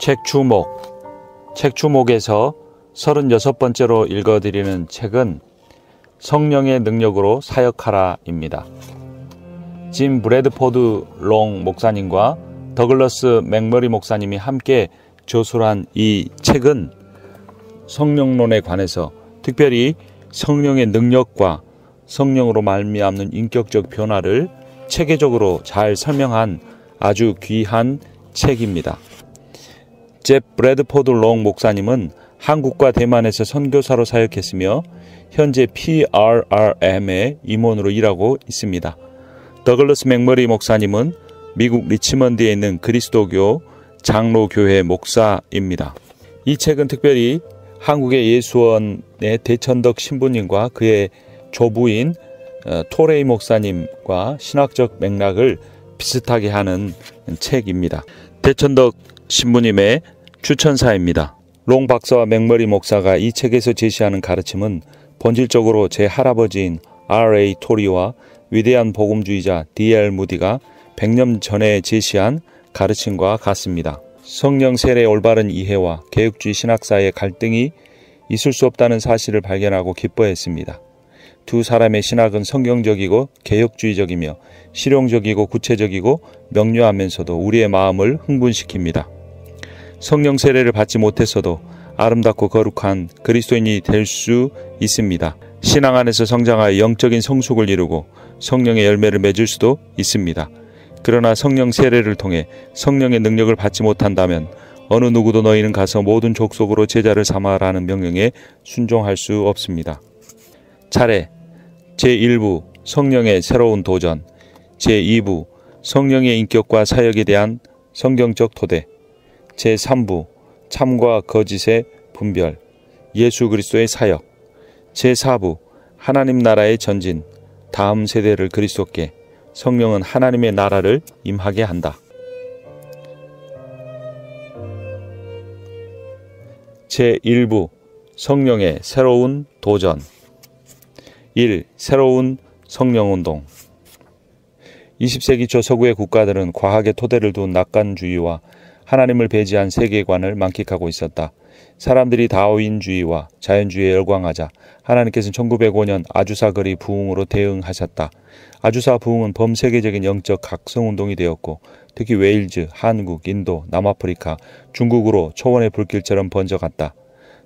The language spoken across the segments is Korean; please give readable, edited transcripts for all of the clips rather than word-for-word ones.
책 주목. 책 주목에서 36번째로 읽어드리는 책은 성령의 능력으로 사역하라입니다. 짐 브래드포드 롱 목사님과 더글러스 맥머리 목사님이 함께 저술한 이 책은 성령론에 관해서 특별히 성령의 능력과 성령으로 말미암는 인격적 변화를 체계적으로 잘 설명한 아주 귀한 책입니다. 잽 브래드포드 롱 목사님은 한국과 대만에서 선교사로 사역했으며 현재 PRRM의 임원으로 일하고 있습니다. 더글러스 맥머리 목사님은 미국 리치먼드에 있는 그리스도교 장로교회 목사입니다. 이 책은 특별히 한국의 예수원의 대천덕 신부님과 그의 조부인 토레이 목사님과 신학적 맥락을 비슷하게 하는 책입니다. 대천덕 신부님의 추천사입니다. 롱 박사와 맥머리 목사가 이 책에서 제시하는 가르침은 본질적으로 제 할아버지인 R.A. 토리와 위대한 복음주의자 D.L. 무디가 100년 전에 제시한 가르침과 같습니다. 성령 세례의 올바른 이해와 개혁주의 신학 사이의 갈등이 있을 수 없다는 사실을 발견하고 기뻐했습니다. 두 사람의 신학은 성경적이고 개혁주의적이며 실용적이고 구체적이고 명료하면서도 우리의 마음을 흥분시킵니다. 성령 세례를 받지 못했어도 아름답고 거룩한 그리스도인이 될 수 있습니다. 신앙 안에서 성장하여 영적인 성숙을 이루고 성령의 열매를 맺을 수도 있습니다. 그러나 성령 세례를 통해 성령의 능력을 받지 못한다면 어느 누구도 너희는 가서 모든 족속으로 제자를 삼아라는 명령에 순종할 수 없습니다. 차례 제1부 성령의 새로운 도전, 제2부 성령의 인격과 사역에 대한 성경적 토대, 제3부 참과 거짓의 분별, 예수 그리스도의 사역, 제4부 하나님 나라의 전진, 다음 세대를 그리스도께, 성령은 하나님의 나라를 임하게 한다. 제1부 성령의 새로운 도전. 1. 새로운 성령운동. 20세기 초 서구의 국가들은 과학의 토대를 둔 낙관주의와 하나님을 배제한 세계관을 만끽하고 있었다. 사람들이 다윈주의와 자연주의에 열광하자 하나님께서는 1905년 아주사 거리 부흥으로 대응하셨다. 아주사 부흥은 범세계적인 영적 각성운동이 되었고 특히 웨일즈, 한국, 인도, 남아프리카, 중국으로 초원의 불길처럼 번져갔다.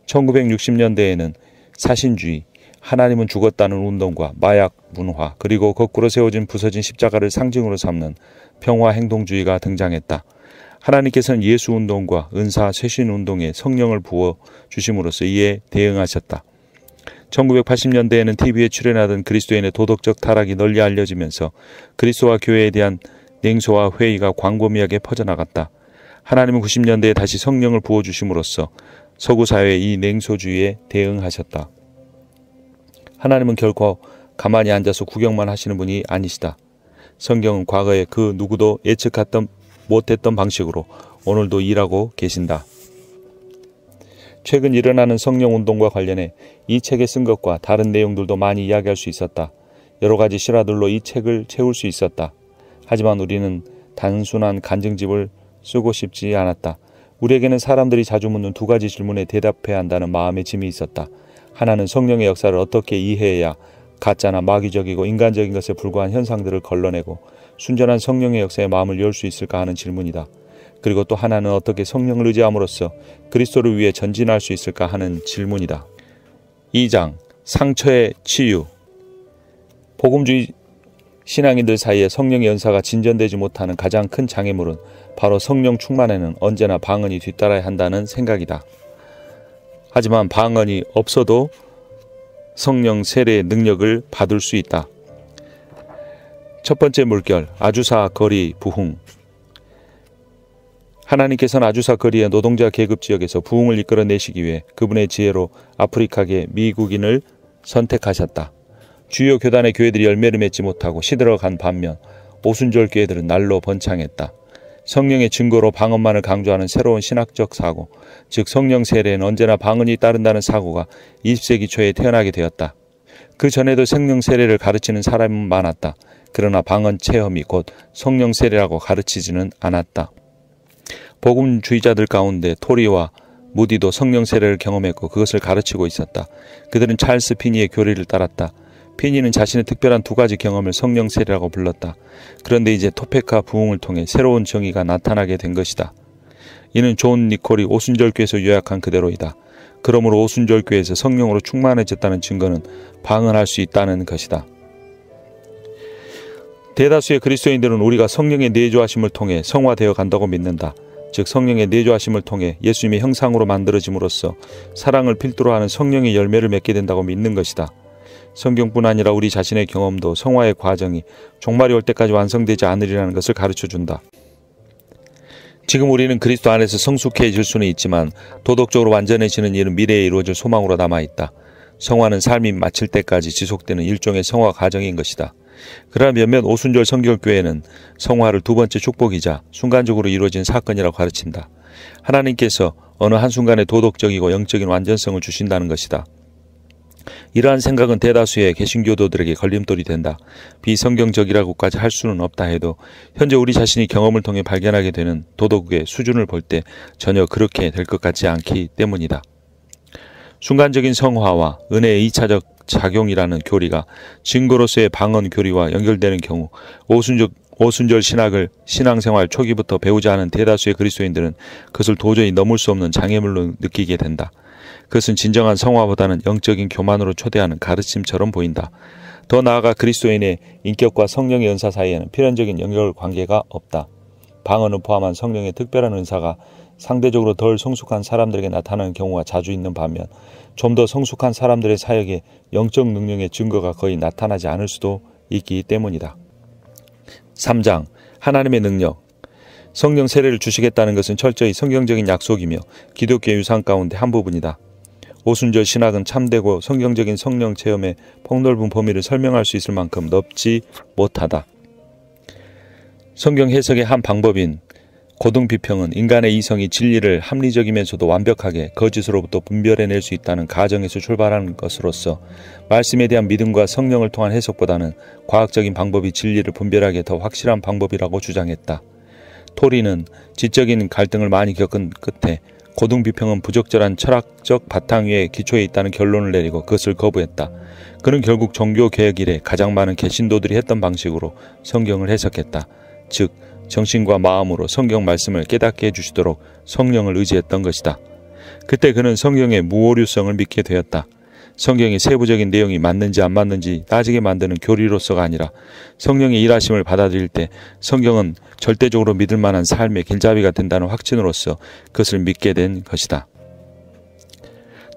1960년대에는 사신주의, 하나님은 죽었다는 운동과 마약, 문화, 그리고 거꾸로 세워진 부서진 십자가를 상징으로 삼는 평화행동주의가 등장했다. 하나님께서는 예수운동과 은사 쇄신운동에 성령을 부어주심으로써 이에 대응하셨다. 1980년대에는 TV에 출연하던 그리스도인의 도덕적 타락이 널리 알려지면서 그리스도와 교회에 대한 냉소와 회의가 광범위하게 퍼져나갔다. 하나님은 90년대에 다시 성령을 부어주심으로써 서구 사회의 이 냉소주의에 대응하셨다. 하나님은 결코 가만히 앉아서 구경만 하시는 분이 아니시다. 성경은 과거에 그 누구도 예측했던 못했던 방식으로 오늘도 일하고 계신다. 최근 일어나는 성령운동과 관련해 이 책에 쓴 것과 다른 내용들도 많이 이야기할 수 있었다. 여러 가지 실화들로 이 책을 채울 수 있었다. 하지만 우리는 단순한 간증집을 쓰고 싶지 않았다. 우리에게는 사람들이 자주 묻는 두 가지 질문에 대답해야 한다는 마음의 짐이 있었다. 하나는 성령의 역사를 어떻게 이해해야 가짜나 마귀적이고 인간적인 것에 불과한 현상들을 걸러내고 순전한 성령의 역사에 마음을 열 수 있을까 하는 질문이다. 그리고 또 하나는 어떻게 성령을 의지함으로써 그리스도를 위해 전진할 수 있을까 하는 질문이다. 2장 상처의 치유. 복음주의 신앙인들 사이에 성령의 연사가 진전되지 못하는 가장 큰 장애물은 바로 성령 충만에는 언제나 방언이 뒤따라야 한다는 생각이다. 하지만 방언이 없어도 성령 세례의 능력을 받을 수 있다. 첫 번째 물결, 아주사 거리 부흥. 하나님께서는 아주사 거리의 노동자 계급 지역에서 부흥을 이끌어내시기 위해 그분의 지혜로 아프리카계 미국인을 선택하셨다. 주요 교단의 교회들이 열매를 맺지 못하고 시들어간 반면 오순절 교회들은 날로 번창했다. 성령의 증거로 방언만을 강조하는 새로운 신학적 사고, 즉 성령 세례에는 언제나 방언이 따른다는 사고가 20세기 초에 태어나게 되었다. 그 전에도 성령 세례를 가르치는 사람은 많았다. 그러나 방언 체험이 곧 성령 세례라고 가르치지는 않았다. 복음주의자들 가운데 토리와 무디도 성령 세례를 경험했고 그것을 가르치고 있었다. 그들은 찰스 피니의 교리를 따랐다. 피니는 자신의 특별한 두 가지 경험을 성령 세례라고 불렀다. 그런데 이제 토페카 부흥을 통해 새로운 정의가 나타나게 된 것이다. 이는 존 니콜이 오순절교에서 요약한 그대로이다. 그러므로 오순절교에서 성령으로 충만해졌다는 증거는 방언할 수 있다는 것이다. 대다수의 그리스도인들은 우리가 성령의 내주하심을 통해 성화되어 간다고 믿는다. 즉 성령의 내주하심을 통해 예수님의 형상으로 만들어짐으로써 사랑을 필두로 하는 성령의 열매를 맺게 된다고 믿는 것이다. 성경뿐 아니라 우리 자신의 경험도 성화의 과정이 종말이 올 때까지 완성되지 않으리라는 것을 가르쳐준다. 지금 우리는 그리스도 안에서 성숙해질 수는 있지만 도덕적으로 완전해지는 일은 미래에 이루어질 소망으로 남아있다. 성화는 삶이 마칠 때까지 지속되는 일종의 성화 과정인 것이다. 그러나 몇몇 오순절 성결교회는 성화를 두 번째 축복이자 순간적으로 이루어진 사건이라고 가르친다. 하나님께서 어느 한순간에 도덕적이고 영적인 완전성을 주신다는 것이다. 이러한 생각은 대다수의 개신교도들에게 걸림돌이 된다. 비성경적이라고까지 할 수는 없다 해도 현재 우리 자신이 경험을 통해 발견하게 되는 도덕의 수준을 볼 때 전혀 그렇게 될 것 같지 않기 때문이다. 순간적인 성화와 은혜의 2차적 작용이라는 교리가 증거로서의 방언 교리와 연결되는 경우 오순절 신학을 신앙생활 초기부터 배우지 않은 대다수의 그리스도인들은 그것을 도저히 넘을 수 없는 장애물로 느끼게 된다. 그것은 진정한 성화보다는 영적인 교만으로 초대하는 가르침처럼 보인다. 더 나아가 그리스도인의 인격과 성령의 은사 사이에는 필연적인 연결관계가 없다. 방언을 포함한 성령의 특별한 은사가 상대적으로 덜 성숙한 사람들에게 나타나는 경우가 자주 있는 반면 좀 더 성숙한 사람들의 사역에 영적 능력의 증거가 거의 나타나지 않을 수도 있기 때문이다. 3장 하나님의 능력. 성령 세례를 주시겠다는 것은 철저히 성경적인 약속이며 기독교 유산 가운데 한 부분이다. 오순절 신학은 참되고 성경적인 성령 체험의 폭넓은 범위를 설명할 수 있을 만큼 넓지 못하다. 성경 해석의 한 방법인 고등비평은 인간의 이성이 진리를 합리적이면서도 완벽하게 거짓으로부터 분별해낼 수 있다는 가정에서 출발하는 것으로서 말씀에 대한 믿음과 성령을 통한 해석보다는 과학적인 방법이 진리를 분별하기에 더 확실한 방법이라고 주장했다. 토리는 지적인 갈등을 많이 겪은 끝에 고등비평은 부적절한 철학적 바탕 위에 기초해 있다는 결론을 내리고 그것을 거부했다. 그는 결국 종교개혁 이래 가장 많은 개신도들이 했던 방식으로 성경을 해석했다. 즉 정신과 마음으로 성경 말씀을 깨닫게 해주시도록 성령을 의지했던 것이다. 그때 그는 성경의 무오류성을 믿게 되었다. 성경의 세부적인 내용이 맞는지 안 맞는지 따지게 만드는 교리로서가 아니라 성령의 일하심을 받아들일 때 성경은 절대적으로 믿을 만한 삶의 길잡이가 된다는 확신으로서 그것을 믿게 된 것이다.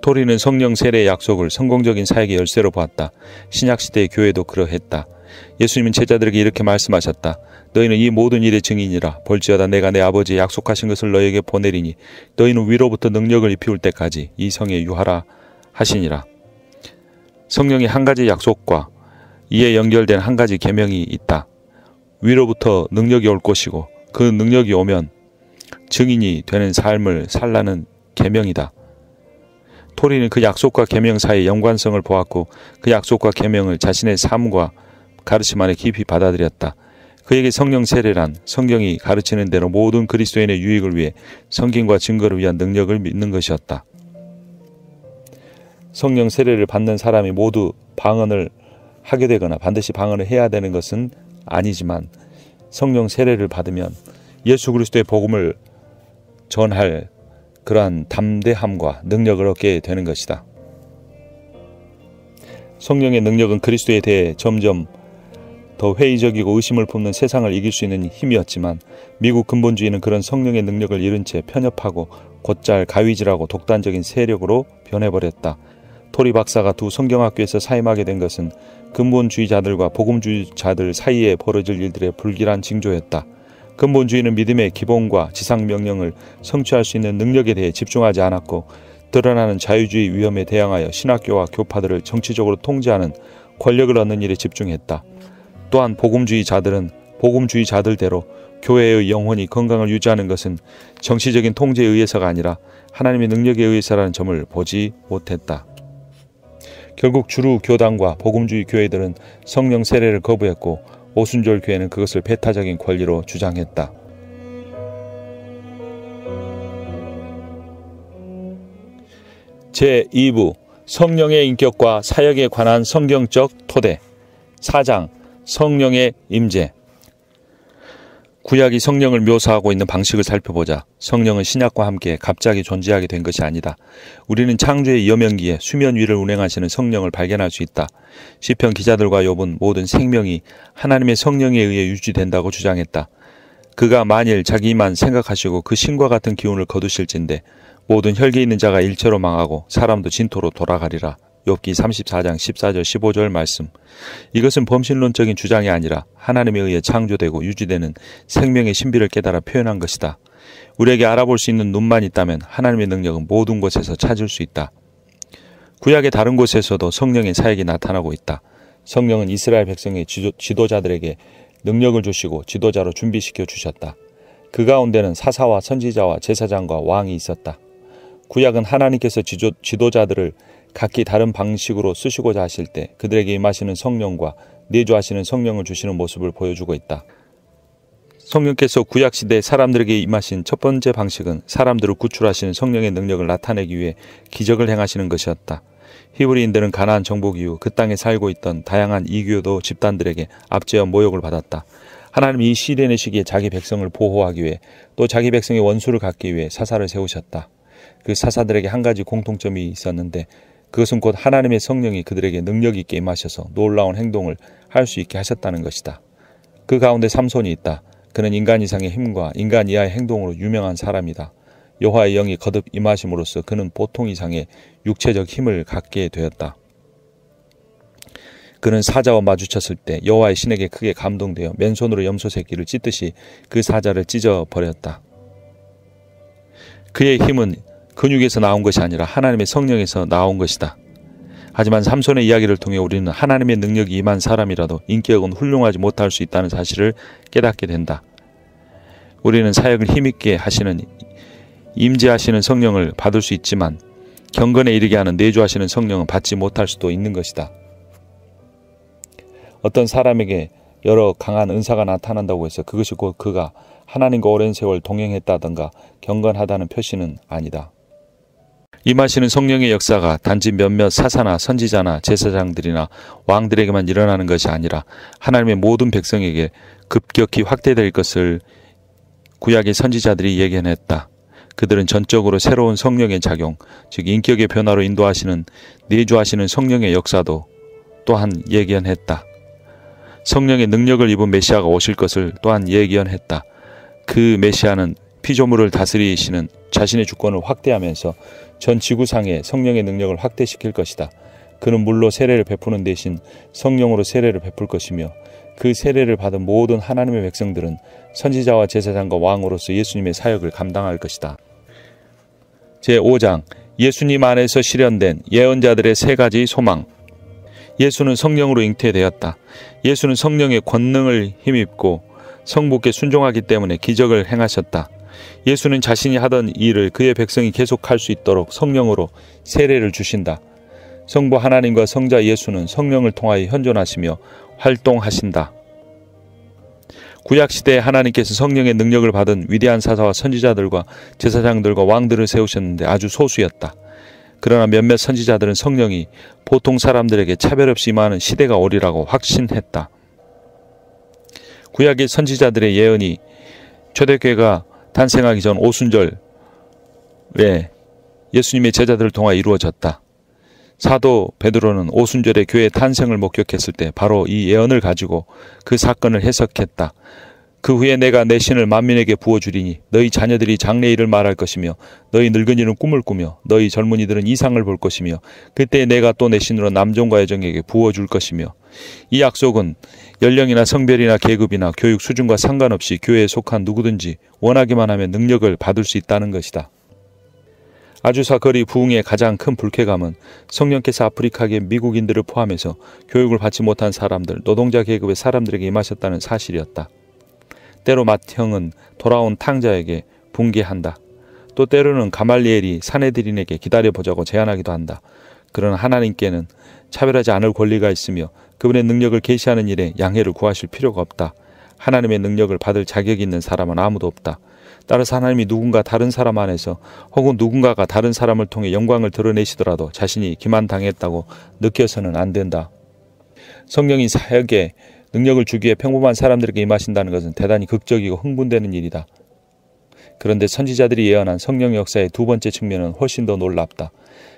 토리는 성령 세례의 약속을 성공적인 사역의 열쇠로 보았다. 신약시대의 교회도 그러했다. 예수님은 제자들에게 이렇게 말씀하셨다. 너희는 이 모든 일의 증인이라. 볼지어다 내가 내 아버지의 약속하신 것을 너희에게 보내리니 너희는 위로부터 능력을 입히울 때까지 이 성에 유하라 하시니라. 성령의 한 가지 약속과 이에 연결된 한 가지 계명이 있다. 위로부터 능력이 올 것이고 그 능력이 오면 증인이 되는 삶을 살라는 계명이다. 토리는 그 약속과 계명 사이의 연관성을 보았고 그 약속과 계명을 자신의 삶과 가르침 안에 깊이 받아들였다. 그에게 성령 세례란 성경이 가르치는 대로 모든 그리스도인의 유익을 위해 성경과 증거를 위한 능력을 믿는 것이었다. 성령 세례를 받는 사람이 모두 방언을 하게 되거나 반드시 방언을 해야 되는 것은 아니지만 성령 세례를 받으면 예수 그리스도의 복음을 전할 그러한 담대함과 능력을 얻게 되는 것이다. 성령의 능력은 그리스도에 대해 점점 더 회의적이고 의심을 품는 세상을 이길 수 있는 힘이었지만 미국 근본주의는 그런 성령의 능력을 잃은 채 편협하고 곧잘 가위질하고 독단적인 세력으로 변해버렸다. 토리 박사가 두 성경학교에서 사임하게 된 것은 근본주의자들과 복음주의자들 사이에 벌어질 일들의 불길한 징조였다. 근본주의는 믿음의 기본과 지상명령을 성취할 수 있는 능력에 대해 집중하지 않았고 드러나는 자유주의 위험에 대항하여 신학교와 교파들을 정치적으로 통제하는 권력을 얻는 일에 집중했다. 또한 복음주의자들은 복음주의자들대로 교회의 영혼이 건강을 유지하는 것은 정치적인 통제에 의해서가 아니라 하나님의 능력에 의해서라는 점을 보지 못했다. 결국 주류 교단과 복음주의 교회들은 성령 세례를 거부했고 오순절 교회는 그것을 배타적인 권리로 주장했다. 제2부 성령의 인격과 사역에 관한 성경적 토대 4장 성령의 임재. 구약이 성령을 묘사하고 있는 방식을 살펴보자. 성령은 신약과 함께 갑자기 존재하게 된 것이 아니다. 우리는 창조의 여명기에 수면 위를 운행하시는 성령을 발견할 수 있다. 시편 기자들과 욥은 모든 생명이 하나님의 성령에 의해 유지된다고 주장했다. 그가 만일 자기만 생각하시고 그 신과 같은 기운을 거두실진데 모든 혈기 있는 자가 일체로 망하고 사람도 진토로 돌아가리라. 욥기 34장 14절 15절 말씀. 이것은 범신론적인 주장이 아니라 하나님에 의해 창조되고 유지되는 생명의 신비를 깨달아 표현한 것이다. 우리에게 알아볼 수 있는 눈만 있다면 하나님의 능력은 모든 곳에서 찾을 수 있다. 구약의 다른 곳에서도 성령의 사역이 나타나고 있다. 성령은 이스라엘 백성의 지도자들에게 능력을 주시고 지도자로 준비시켜 주셨다. 그 가운데는 사사와 선지자와 제사장과 왕이 있었다. 구약은 하나님께서 지도자들을 각기 다른 방식으로 쓰시고자 하실 때 그들에게 임하시는 성령과 내주하시는 성령을 주시는 모습을 보여주고 있다. 성령께서 구약시대 사람들에게 임하신 첫 번째 방식은 사람들을 구출하시는 성령의 능력을 나타내기 위해 기적을 행하시는 것이었다. 히브리인들은 가나안 정복 이후 그 땅에 살고 있던 다양한 이교도 집단들에게 압제와 모욕을 받았다. 하나님이 이 시련의 시기에 자기 백성을 보호하기 위해 또 자기 백성의 원수를 갚기 위해 사사를 세우셨다. 그 사사들에게 한 가지 공통점이 있었는데 그것은 곧 하나님의 성령이 그들에게 능력 있게 임하셔서 놀라운 행동을 할 수 있게 하셨다는 것이다. 그 가운데 삼손이 있다. 그는 인간 이상의 힘과 인간 이하의 행동으로 유명한 사람이다. 여호와의 영이 거듭 임하심으로써 그는 보통 이상의 육체적 힘을 갖게 되었다. 그는 사자와 마주쳤을 때 여호와의 신에게 크게 감동되어 맨손으로 염소 새끼를 찢듯이 그 사자를 찢어버렸다. 그의 힘은 근육에서 나온 것이 아니라 하나님의 성령에서 나온 것이다. 하지만 삼손의 이야기를 통해 우리는 하나님의 능력이 임한 사람이라도 인격은 훌륭하지 못할 수 있다는 사실을 깨닫게 된다. 우리는 사역을 힘있게 하시는 임재하시는 성령을 받을 수 있지만 경건에 이르게 하는 내주하시는 성령은 받지 못할 수도 있는 것이다. 어떤 사람에게 여러 강한 은사가 나타난다고 해서 그것이 곧 그가 하나님과 오랜 세월 동행했다던가 경건하다는 표시는 아니다. 임하시는 성령의 역사가 단지 몇몇 사사나 선지자나 제사장들이나 왕들에게만 일어나는 것이 아니라 하나님의 모든 백성에게 급격히 확대될 것을 구약의 선지자들이 예견했다. 그들은 전적으로 새로운 성령의 작용, 즉 인격의 변화로 인도하시는 내주하시는 성령의 역사도 또한 예견했다. 성령의 능력을 입은 메시아가 오실 것을 또한 예견했다. 그 메시아는 피조물을 다스리시는 자신의 주권을 확대하면서 전 지구상의 성령의 능력을 확대시킬 것이다. 그는 물로 세례를 베푸는 대신 성령으로 세례를 베풀 것이며 그 세례를 받은 모든 하나님의 백성들은 선지자와 제사장과 왕으로서 예수님의 사역을 감당할 것이다. 제5장 예수님 안에서 실현된 예언자들의 세 가지 소망. 예수는 성령으로 잉태되었다. 예수는 성령의 권능을 힘입고 성부께 순종하기 때문에 기적을 행하셨다. 예수는 자신이 하던 일을 그의 백성이 계속할 수 있도록 성령으로 세례를 주신다. 성부 하나님과 성자 예수는 성령을 통하여 현존하시며 활동하신다. 구약시대에 하나님께서 성령의 능력을 받은 위대한 사사와 선지자들과 제사장들과 왕들을 세우셨는데 아주 소수였다. 그러나 몇몇 선지자들은 성령이 보통 사람들에게 차별 없이 임하는 시대가 오리라고 확신했다. 구약의 선지자들의 예언이 초대교회가 탄생하기 전 오순절에 예수님의 제자들을 통하여 이루어졌다. 사도 베드로는 오순절에 교회의 탄생을 목격했을 때 바로 이 예언을 가지고 그 사건을 해석했다. 그 후에 내가 내 신을 만민에게 부어주리니 너희 자녀들이 장래일을 말할 것이며 너희 늙은이는 꿈을 꾸며 너희 젊은이들은 이상을 볼 것이며 그때 내가 또 내 신으로 남종과 여종에게 부어줄 것이며 이 약속은 연령이나 성별이나 계급이나 교육 수준과 상관없이 교회에 속한 누구든지 원하기만 하면 능력을 받을 수 있다는 것이다. 아주사 거리 부흥의 가장 큰 불쾌감은 성령께서 아프리카계 미국인들을 포함해서 교육을 받지 못한 사람들, 노동자 계급의 사람들에게 임하셨다는 사실이었다. 때로 맏형은 돌아온 탕자에게 붕괴한다. 또 때로는 가말리엘이 사내들인에게 기다려보자고 제안하기도 한다. 그러나 하나님께는 차별하지 않을 권리가 있으며 그분의 능력을 계시하는 일에 양해를 구하실 필요가 없다. 하나님의 능력을 받을 자격이 있는 사람은 아무도 없다. 따라서 하나님이 누군가 다른 사람 안에서 혹은 누군가가 다른 사람을 통해 영광을 드러내시더라도 자신이 기만당했다고 느껴서는 안 된다. 성령이 사역에 능력을 주기에 평범한 사람들에게 임하신다는 것은 대단히 극적이고 흥분되는 일이다. 그런데 선지자들이 예언한 성령 역사의 두 번째 측면은 훨씬 더 놀랍다.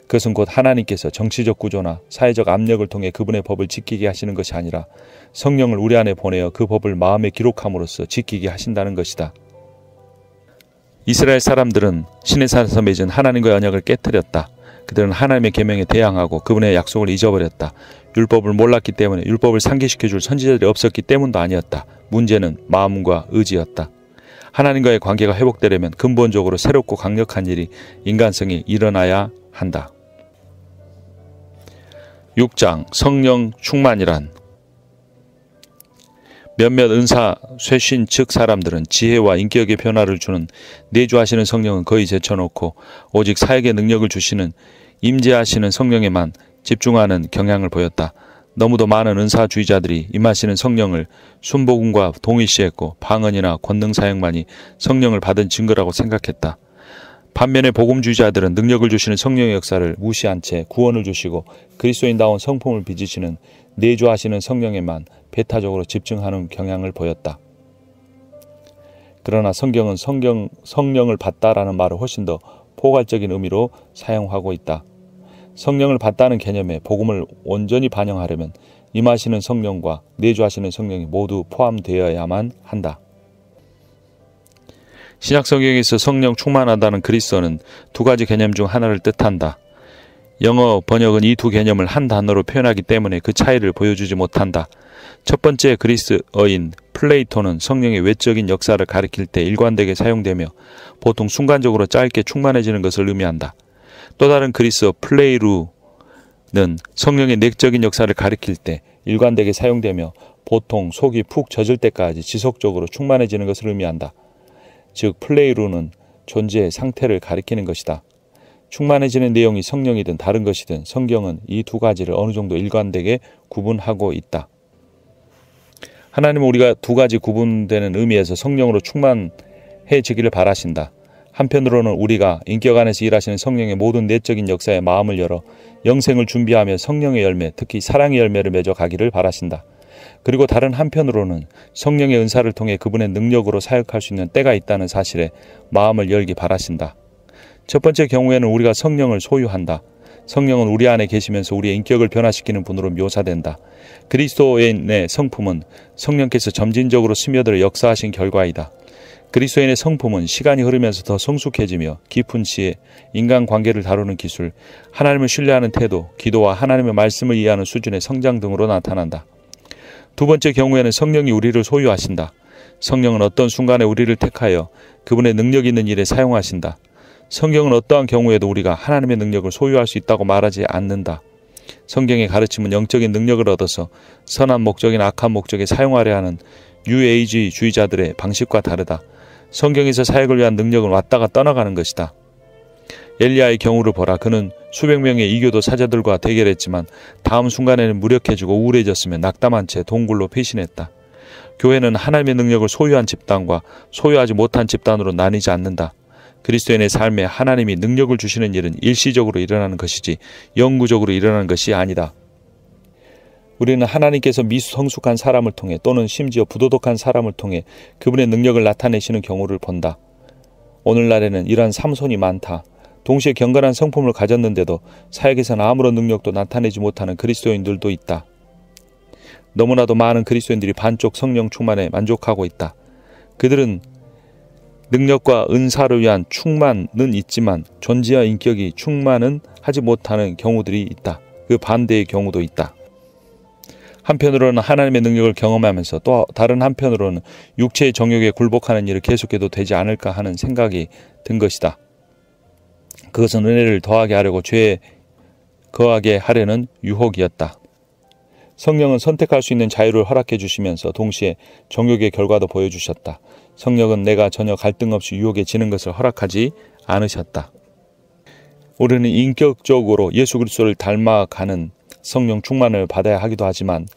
그것은 곧 하나님께서 정치적 구조나 사회적 압력을 통해 그분의 법을 지키게 하시는 것이 아니라 성령을 우리 안에 보내어 그 법을 마음에 기록함으로써 지키게 하신다는 것이다. 이스라엘 사람들은 시내산에서 맺은 하나님과의 언약을 깨뜨렸다. 그들은 하나님의 계명에 대항하고 그분의 약속을 잊어버렸다. 율법을 몰랐기 때문에 율법을 상기시켜줄 선지자들이 없었기 때문도 아니었다. 문제는 마음과 의지였다. 하나님과의 관계가 회복되려면 근본적으로 새롭고 강력한 일이 인간성이 일어나야 한다. 6장 성령 충만이란. 몇몇 은사 쇄신 측 사람들은 지혜와 인격의 변화를 주는 내주하시는 성령은 거의 제쳐놓고 오직 사역의 능력을 주시는 임재하시는 성령에만 집중하는 경향을 보였다. 너무도 많은 은사주의자들이 임하시는 성령을 순복음과 동일시했고 방언이나 권능 사역만이 성령을 받은 증거라고 생각했다. 반면에 복음주의자들은 능력을 주시는 성령의 역사를 무시한 채 구원을 주시고 그리스도인다운 성품을 빚으시는 내주하시는 성령에만 배타적으로 집중하는 경향을 보였다. 그러나 성경은 성령을 받다라는 말을 훨씬 더 포괄적인 의미로 사용하고 있다. 성령을 받다는 개념에 복음을 온전히 반영하려면 임하시는 성령과 내주하시는 성령이 모두 포함되어야만 한다. 신약 성경에서 성령 충만하다는 그리스어는 두 가지 개념 중 하나를 뜻한다. 영어 번역은 이 두 개념을 한 단어로 표현하기 때문에 그 차이를 보여주지 못한다. 첫 번째 그리스어인 플레이토는 성령의 외적인 역사를 가리킬 때 일관되게 사용되며 보통 순간적으로 짧게 충만해지는 것을 의미한다. 또 다른 그리스어 플레이루는 성령의 내적인 역사를 가리킬 때 일관되게 사용되며 보통 속이 푹 젖을 때까지 지속적으로 충만해지는 것을 의미한다. 즉 플레이루는 존재의 상태를 가리키는 것이다. 충만해지는 내용이 성령이든 다른 것이든 성경은 이 두 가지를 어느 정도 일관되게 구분하고 있다. 하나님은 우리가 두 가지 구분되는 의미에서 성령으로 충만해지기를 바라신다. 한편으로는 우리가 인격 안에서 일하시는 성령의 모든 내적인 역사에 마음을 열어 영생을 준비하며 성령의 열매, 특히 사랑의 열매를 맺어 가기를 바라신다. 그리고 다른 한편으로는 성령의 은사를 통해 그분의 능력으로 사역할 수 있는 때가 있다는 사실에 마음을 열기 바라신다. 첫 번째 경우에는 우리가 성령을 소유한다. 성령은 우리 안에 계시면서 우리의 인격을 변화시키는 분으로 묘사된다. 그리스도인의 성품은 성령께서 점진적으로 스며들어 역사하신 결과이다. 그리스도인의 성품은 시간이 흐르면서 더 성숙해지며 깊은 지혜, 인간관계를 다루는 기술, 하나님을 신뢰하는 태도, 기도와 하나님의 말씀을 이해하는 수준의 성장 등으로 나타난다. 두 번째 경우에는 성령이 우리를 소유하신다. 성령은 어떤 순간에 우리를 택하여 그분의 능력 있는 일에 사용하신다. 성경은 어떠한 경우에도 우리가 하나님의 능력을 소유할 수 있다고 말하지 않는다. 성경의 가르침은 영적인 능력을 얻어서 선한 목적이나 악한 목적에 사용하려 하는 뉴에이지주의자들의 방식과 다르다. 성경에서 사역을 위한 능력은 왔다가 떠나가는 것이다. 엘리야의 경우를 보라. 그는 수백 명의 이교도 사자들과 대결했지만 다음 순간에는 무력해지고 우울해졌으며 낙담한 채 동굴로 피신했다. 교회는 하나님의 능력을 소유한 집단과 소유하지 못한 집단으로 나뉘지 않는다. 그리스도인의 삶에 하나님이 능력을 주시는 일은 일시적으로 일어나는 것이지 영구적으로 일어나는 것이 아니다. 우리는 하나님께서 미성숙한 사람을 통해 또는 심지어 부도덕한 사람을 통해 그분의 능력을 나타내시는 경우를 본다. 오늘날에는 이러한 삼손이 많다. 동시에 경건한 성품을 가졌는데도 사역에서는 아무런 능력도 나타내지 못하는 그리스도인들도 있다. 너무나도 많은 그리스도인들이 반쪽 성령 충만에 만족하고 있다. 그들은 능력과 은사를 위한 충만은 있지만 존재와 인격이 충만은 하지 못하는 경우들이 있다. 그 반대의 경우도 있다. 한편으로는 하나님의 능력을 경험하면서 또 다른 한편으로는 육체의 정욕에 굴복하는 일을 계속해도 되지 않을까 하는 생각이 든 것이다. 그것은 은혜를 더하게 하려고 죄에 거하게 하려는 유혹이었다. 성령은 선택할 수 있는 자유를 허락해 주시면서 동시에 정욕의 결과도 보여주셨다. 성령은 내가 전혀 갈등 없이 유혹에 지는 것을 허락하지 않으셨다. 우리는 인격적으로 예수 그리스도를 닮아가는 성령 충만을 받아야 하기도 하지만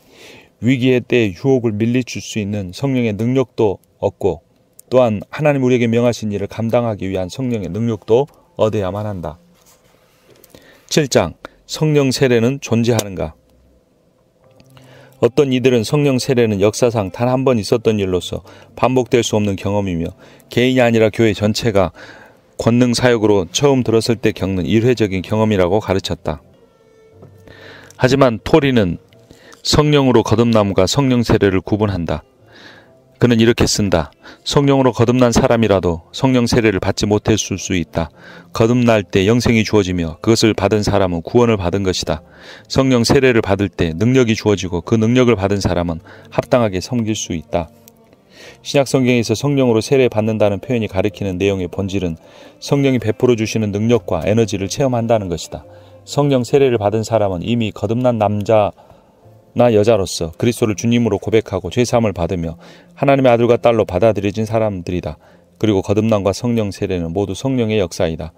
위기의 때에 유혹을 밀리칠 수 있는 성령의 능력도 얻고 또한 하나님 우리에게 명하신 일을 감당하기 위한 성령의 능력도 얻어야만 한다. 7장 성령 세례는 존재하는가? 어떤 이들은 성령 세례는 역사상 단 한 번 있었던 일로서 반복될 수 없는 경험이며 개인이 아니라 교회 전체가 권능 사역으로 처음 들었을 때 겪는 일회적인 경험이라고 가르쳤다. 하지만 토리는 성령으로 거듭남과 성령 세례를 구분한다. 그는 이렇게 쓴다. 성령으로 거듭난 사람이라도 성령 세례를 받지 못했을 수 있다. 거듭날 때 영생이 주어지며 그것을 받은 사람은 구원을 받은 것이다. 성령 세례를 받을 때 능력이 주어지고 그 능력을 받은 사람은 합당하게 섬길 수 있다. 신약 성경에서 성령으로 세례 받는다는 표현이 가리키는 내용의 본질은 성령이 베풀어 주시는 능력과 에너지를 체험한다는 것이다. 성령 세례를 받은 사람은 이미 거듭난 남자나 여자로서 그리스도를 주님으로 고백하고 죄사함을 받으며 하나님의 아들과 딸로 받아들여진 사람들이다. 그리고 거듭남과 성령 세례는 모두 성령의 역사이다.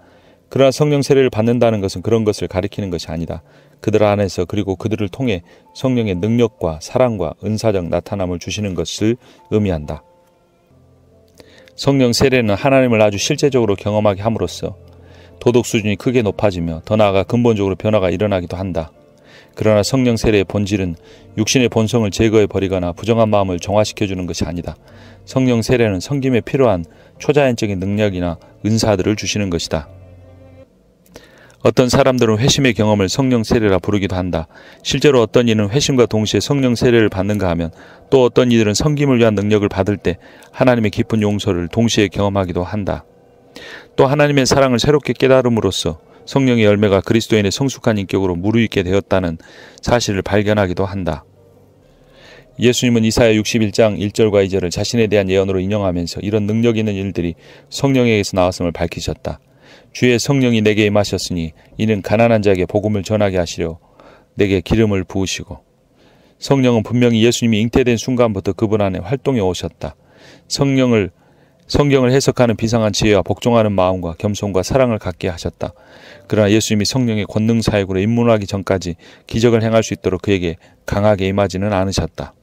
그러나 성령 세례를 받는다는 것은 그런 것을 가리키는 것이 아니다. 그들 안에서 그리고 그들을 통해 성령의 능력과 사랑과 은사적 나타남을 주시는 것을 의미한다. 성령 세례는 하나님을 아주 실제적으로 경험하게 함으로써 도덕 수준이 크게 높아지며 더 나아가 근본적으로 변화가 일어나기도 한다. 그러나 성령 세례의 본질은 육신의 본성을 제거해버리거나 부정한 마음을 정화시켜주는 것이 아니다. 성령 세례는 섬김에 필요한 초자연적인 능력이나 은사들을 주시는 것이다. 어떤 사람들은 회심의 경험을 성령 세례라 부르기도 한다. 실제로 어떤 이는 회심과 동시에 성령 세례를 받는가 하면 또 어떤 이들은 섬김을 위한 능력을 받을 때 하나님의 깊은 용서를 동시에 경험하기도 한다. 또 하나님의 사랑을 새롭게 깨달음으로써 성령의 열매가 그리스도인의 성숙한 인격으로 무르익게 되었다는 사실을 발견하기도 한다. 예수님은 이사야 61장 1절과 2절을 자신에 대한 예언으로 인용하면서 이런 능력 있는 일들이 성령에게서 나왔음을 밝히셨다. 주의 성령이 내게 임하셨으니 이는 가난한 자에게 복음을 전하게 하시려 내게 기름을 부으시고. 성령은 분명히 예수님이 잉태된 순간부터 그분 안에 활동해 오셨다. 성경을 해석하는 비상한 지혜와 복종하는 마음과 겸손과 사랑을 갖게 하셨다. 그러나 예수님이 성령의 권능 사역으로 입문하기 전까지 기적을 행할 수 있도록 그에게 강하게 임하지는 않으셨다.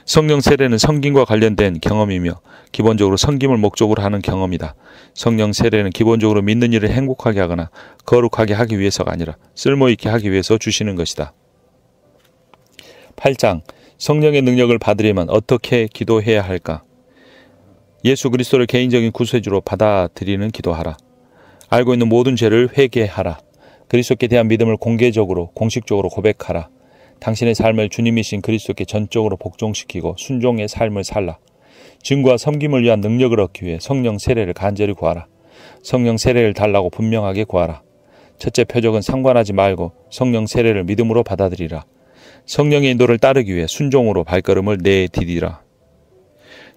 성령 세례는 섬김과 관련된 경험이며 기본적으로 섬김을 목적으로 하는 경험이다. 성령 세례는 기본적으로 믿는 일을 행복하게 하거나 거룩하게 하기 위해서가 아니라 쓸모있게 하기 위해서 주시는 것이다. 8장 성령의 능력을 받으려면 어떻게 기도해야 할까? 예수 그리스도를 개인적인 구세주로 받아들이는 기도하라. 알고 있는 모든 죄를 회개하라. 그리스도께 대한 믿음을 공개적으로 공식적으로 고백하라. 당신의 삶을 주님이신 그리스도께 전적으로 복종시키고 순종의 삶을 살라. 증거와 섬김을 위한 능력을 얻기 위해 성령 세례를 간절히 구하라. 성령 세례를 달라고 분명하게 구하라. 첫째 표적은 상관하지 말고 성령 세례를 믿음으로 받아들이라. 성령의 인도를 따르기 위해 순종으로 발걸음을 내디디라.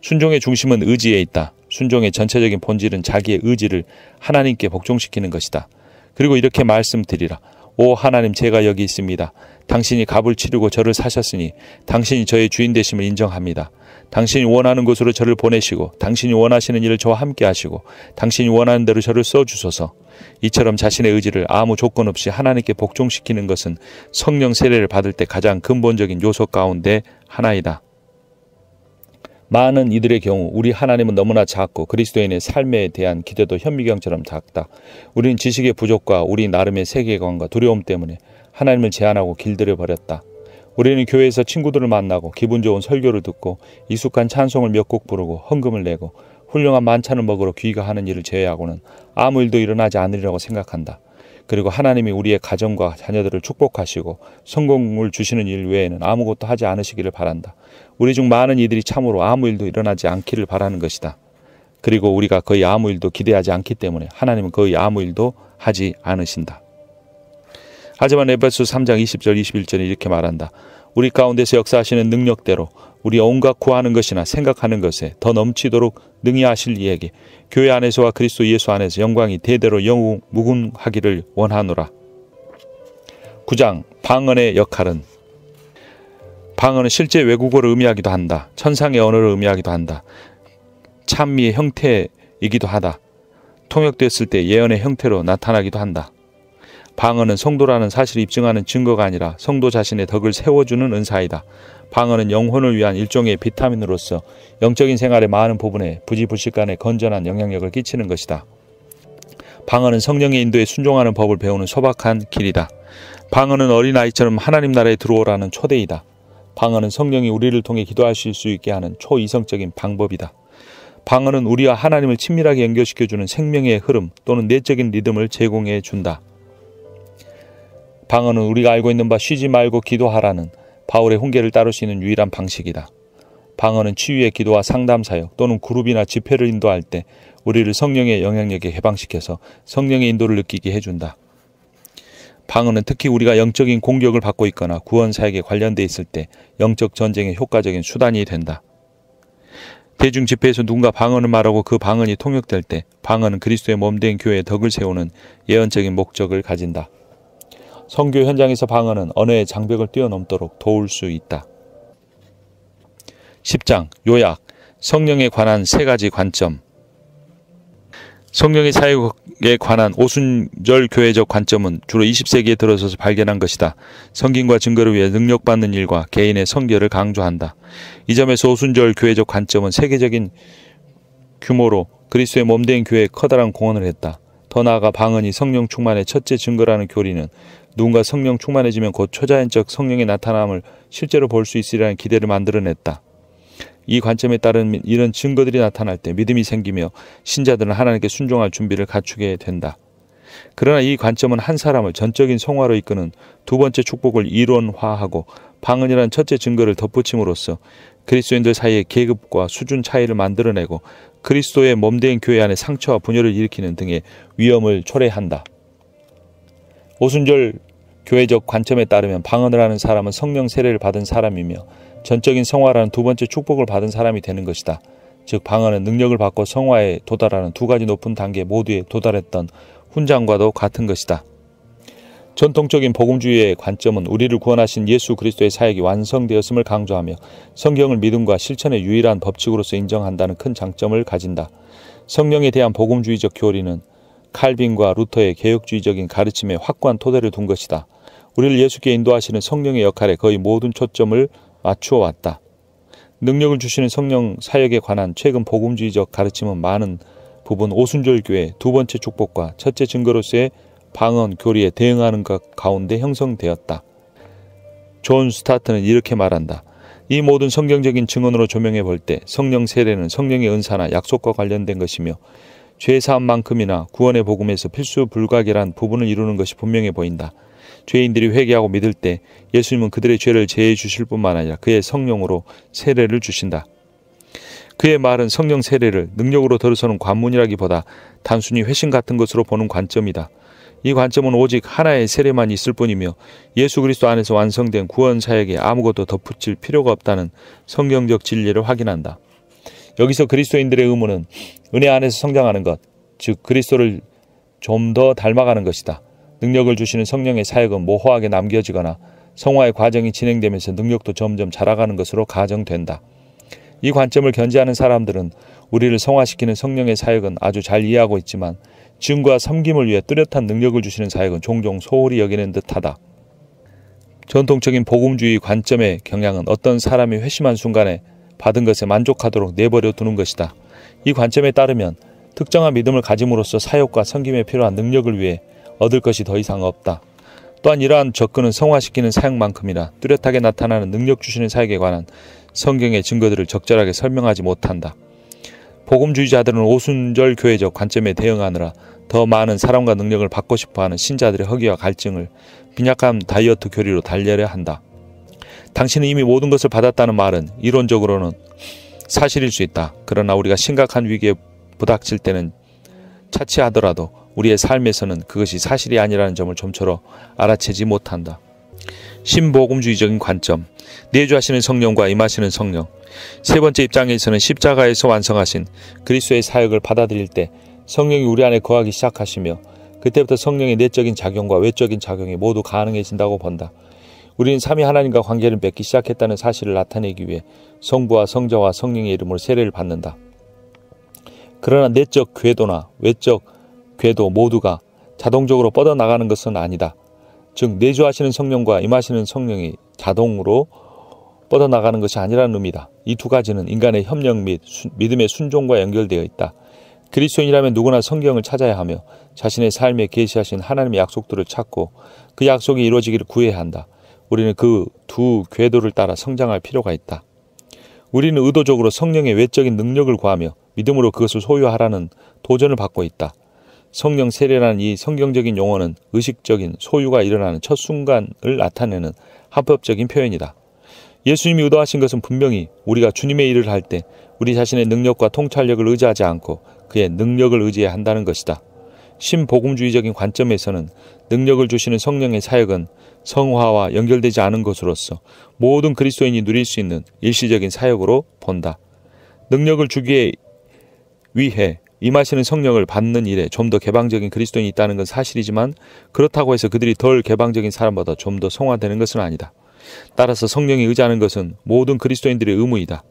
순종의 중심은 의지에 있다. 순종의 전체적인 본질은 자기의 의지를 하나님께 복종시키는 것이다. 그리고 이렇게 말씀드리라. 오 하나님, 제가 여기 있습니다. 당신이 값을 치르고 저를 사셨으니 당신이 저의 주인 되심을 인정합니다. 당신이 원하는 곳으로 저를 보내시고 당신이 원하시는 일을 저와 함께 하시고 당신이 원하는 대로 저를 써주소서. 이처럼 자신의 의지를 아무 조건 없이 하나님께 복종시키는 것은 성령 세례를 받을 때 가장 근본적인 요소 가운데 하나이다. 많은 이들의 경우 우리 하나님은 너무나 작고 그리스도인의 삶에 대한 기대도 현미경처럼 작다. 우리는 지식의 부족과 우리 나름의 세계관과 두려움 때문에 하나님을 제한하고 길들여 버렸다. 우리는 교회에서 친구들을 만나고 기분 좋은 설교를 듣고 익숙한 찬송을 몇 곡 부르고 헌금을 내고 훌륭한 만찬을 먹으러 귀가하는 일을 제외하고는 아무 일도 일어나지 않으리라고 생각한다. 그리고 하나님이 우리의 가정과 자녀들을 축복하시고 성공을 주시는 일 외에는 아무것도 하지 않으시기를 바란다. 우리 중 많은 이들이 참으로 아무 일도 일어나지 않기를 바라는 것이다. 그리고 우리가 거의 아무 일도 기대하지 않기 때문에 하나님은 거의 아무 일도 하지 않으신다. 하지만 에베소 3장 20절 21절에 이렇게 말한다. 우리 가운데서 역사하시는 능력대로 우리 온갖 구하는 것이나 생각하는 것에 더 넘치도록 능히 하실 이에게 교회 안에서와 그리스도 예수 안에서 영광이 대대로 영웅 무궁하기를 원하노라. 9장 방언의 역할은 방언은 실제 외국어를 의미하기도 한다. 천상의 언어를 의미하기도 한다. 찬미의 형태이기도 하다. 통역됐을 때 예언의 형태로 나타나기도 한다. 방언은 성도라는 사실을 입증하는 증거가 아니라 성도 자신의 덕을 세워주는 은사이다. 방언은 영혼을 위한 일종의 비타민으로서 영적인 생활의 많은 부분에 부지불식간에 건전한 영향력을 끼치는 것이다. 방언은 성령의 인도에 순종하는 법을 배우는 소박한 길이다. 방언은 어린아이처럼 하나님 나라에 들어오라는 초대이다. 방언은 성령이 우리를 통해 기도하실 수 있게 하는 초이성적인 방법이다. 방언은 우리와 하나님을 친밀하게 연결시켜주는 생명의 흐름 또는 내적인 리듬을 제공해 준다. 방언은 우리가 알고 있는 바 쉬지 말고 기도하라는 바울의 훈계를 따를 수 있는 유일한 방식이다. 방언은 치유의 기도와 상담 사역 또는 그룹이나 집회를 인도할 때 우리를 성령의 영향력에 해방시켜서 성령의 인도를 느끼게 해준다. 방언은 특히 우리가 영적인 공격을 받고 있거나 구원 사역에 관련돼 있을 때 영적 전쟁의 효과적인 수단이 된다. 대중 집회에서 누군가 방언을 말하고 그 방언이 통역될 때 방언은 그리스도의 몸된 교회의 덕을 세우는 예언적인 목적을 가진다. 선교 현장에서 방언은 언어의 장벽을 뛰어넘도록 도울 수 있다. 10장 요약 성령에 관한 3가지 관점. 성령의 사역에 관한 오순절 교회적 관점은 주로 20세기에 들어서서 발견한 것이다. 성김과 증거를 위해 능력받는 일과 개인의 성결을 강조한다. 이 점에서 오순절 교회적 관점은 세계적인 규모로 그리스도의 몸된 교회에 커다란 공헌을 했다. 더 나아가 방언이 성령 충만의 첫째 증거라는 교리는 누군가 성령 충만해지면 곧 초자연적 성령의 나타남을 실제로 볼 수 있으리라는 기대를 만들어냈다. 이 관점에 따른 이런 증거들이 나타날 때 믿음이 생기며 신자들은 하나님께 순종할 준비를 갖추게 된다. 그러나 이 관점은 한 사람을 전적인 성화로 이끄는 두 번째 축복을 이론화하고 방언이라는 첫째 증거를 덧붙임으로써 그리스도인들 사이의 계급과 수준 차이를 만들어내고 그리스도의 몸된 교회 안에 상처와 분열을 일으키는 등의 위험을 초래한다. 오순절 교회적 관점에 따르면 방언을 하는 사람은 성령 세례를 받은 사람이며 전적인 성화라는 두 번째 축복을 받은 사람이 되는 것이다. 즉 방언은 능력을 받고 성화에 도달하는 두 가지 높은 단계 모두에 도달했던 훈장과도 같은 것이다. 전통적인 복음주의의 관점은 우리를 구원하신 예수 그리스도의 사역이 완성되었음을 강조하며 성경을 믿음과 실천의 유일한 법칙으로서 인정한다는 큰 장점을 가진다. 성령에 대한 복음주의적 교리는 칼빈과 루터의 개혁주의적인 가르침에 확고한 토대를 둔 것이다. 우리를 예수께 인도하시는 성령의 역할에 거의 모든 초점을 맞추어 왔다. 능력을 주시는 성령 사역에 관한 최근 복음주의적 가르침은 많은 부분 오순절 교회 두 번째 축복과 첫째 증거로서의 방언 교리에 대응하는 것 가운데 형성되었다. 존 스타트는 이렇게 말한다. 이 모든 성경적인 증언으로 조명해 볼 때 성령 세례는 성령의 은사나 약속과 관련된 것이며 죄사함만큼이나 구원의 복음에서 필수 불가결한 부분을 이루는 것이 분명해 보인다. 죄인들이 회개하고 믿을 때 예수님은 그들의 죄를 제해 주실 뿐만 아니라 그의 성령으로 세례를 주신다. 그의 말은 성령 세례를 능력으로 들어서는 관문이라기보다 단순히 회심 같은 것으로 보는 관점이다. 이 관점은 오직 하나의 세례만 있을 뿐이며 예수 그리스도 안에서 완성된 구원 사역에 아무것도 덧붙일 필요가 없다는 성경적 진리를 확인한다. 여기서 그리스도인들의 의무는 은혜 안에서 성장하는 것, 즉 그리스도를 좀 더 닮아가는 것이다. 능력을 주시는 성령의 사역은 모호하게 남겨지거나 성화의 과정이 진행되면서 능력도 점점 자라가는 것으로 가정된다. 이 관점을 견지하는 사람들은 우리를 성화시키는 성령의 사역은 아주 잘 이해하고 있지만 증거와 섬김을 위해 뚜렷한 능력을 주시는 사역은 종종 소홀히 여기는 듯하다. 전통적인 복음주의 관점의 경향은 어떤 사람이 회심한 순간에 받은 것에 만족하도록 내버려 두는 것이다. 이 관점에 따르면 특정한 믿음을 가짐으로써 사역과 섬김에 필요한 능력을 위해 얻을 것이 더 이상 없다. 또한 이러한 접근은 성화시키는 사역만큼이나 뚜렷하게 나타나는 능력 주시는 사역에 관한 성경의 증거들을 적절하게 설명하지 못한다. 복음주의자들은 오순절 교회적 관점에 대응하느라 더 많은 사랑과 능력을 받고 싶어하는 신자들의 허기와 갈증을 빈약한 다이어트 교리로 달래려 한다. 당신은 이미 모든 것을 받았다는 말은 이론적으로는 사실일 수 있다. 그러나 우리가 심각한 위기에 부닥칠 때는 차치하더라도 우리의 삶에서는 그것이 사실이 아니라는 점을 좀처럼 알아채지 못한다. 신복음주의적인 관점, 내주하시는 성령과 임하시는 성령. 세 번째 입장에서는 십자가에서 완성하신 그리스도의 사역을 받아들일 때 성령이 우리 안에 거하기 시작하시며 그때부터 성령의 내적인 작용과 외적인 작용이 모두 가능해진다고 본다. 우리는 삼위 하나님과 관계를 맺기 시작했다는 사실을 나타내기 위해 성부와 성자와 성령의 이름으로 세례를 받는다. 그러나 내적 궤도나 외적 궤도 모두가 자동적으로 뻗어나가는 것은 아니다. 즉 내주하시는 성령과 임하시는 성령이 자동으로 뻗어나가는 것이 아니라는 의미다. 이 두 가지는 인간의 협력 및 믿음의 순종과 연결되어 있다. 그리스도인이라면 누구나 성경을 찾아야 하며 자신의 삶에 계시하신 하나님의 약속들을 찾고 그 약속이 이루어지기를 구해야 한다. 우리는 그 두 궤도를 따라 성장할 필요가 있다. 우리는 의도적으로 성령의 외적인 능력을 구하며 믿음으로 그것을 소유하라는 도전을 받고 있다. 성령 세례라는 이 성경적인 용어는 의식적인 소유가 일어나는 첫 순간을 나타내는 합법적인 표현이다. 예수님이 의도하신 것은 분명히 우리가 주님의 일을 할 때 우리 자신의 능력과 통찰력을 의지하지 않고 그의 능력을 의지해야 한다는 것이다. 신복음주의적인 관점에서는 능력을 주시는 성령의 사역은 성화와 연결되지 않은 것으로서 모든 그리스도인이 누릴 수 있는 일시적인 사역으로 본다. 능력을 주기 위해 임하시는 성령을 받는 일에 좀 더 개방적인 그리스도인이 있다는 건 사실이지만 그렇다고 해서 그들이 덜 개방적인 사람보다 좀 더 성화되는 것은 아니다. 따라서 성령에 의지하는 것은 모든 그리스도인들의 의무이다.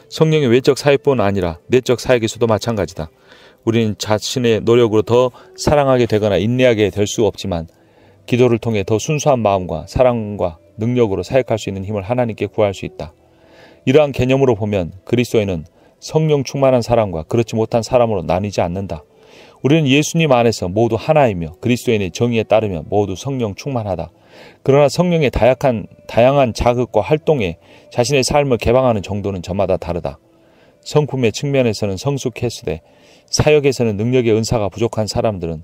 성령의 외적 사역뿐 아니라 내적 사역에서도 마찬가지다. 우리는 자신의 노력으로 더 사랑하게 되거나 인내하게 될 수 없지만 기도를 통해 더 순수한 마음과 사랑과 능력으로 사역할 수 있는 힘을 하나님께 구할 수 있다. 이러한 개념으로 보면 그리스도인은 성령 충만한 사람과 그렇지 못한 사람으로 나뉘지 않는다. 우리는 예수님 안에서 모두 하나이며 그리스도인의 정의에 따르면 모두 성령 충만하다. 그러나 성령의 다양한 자극과 활동에 자신의 삶을 개방하는 정도는 저마다 다르다. 성품의 측면에서는 성숙했으되 사역에서는 능력의 은사가 부족한 사람들은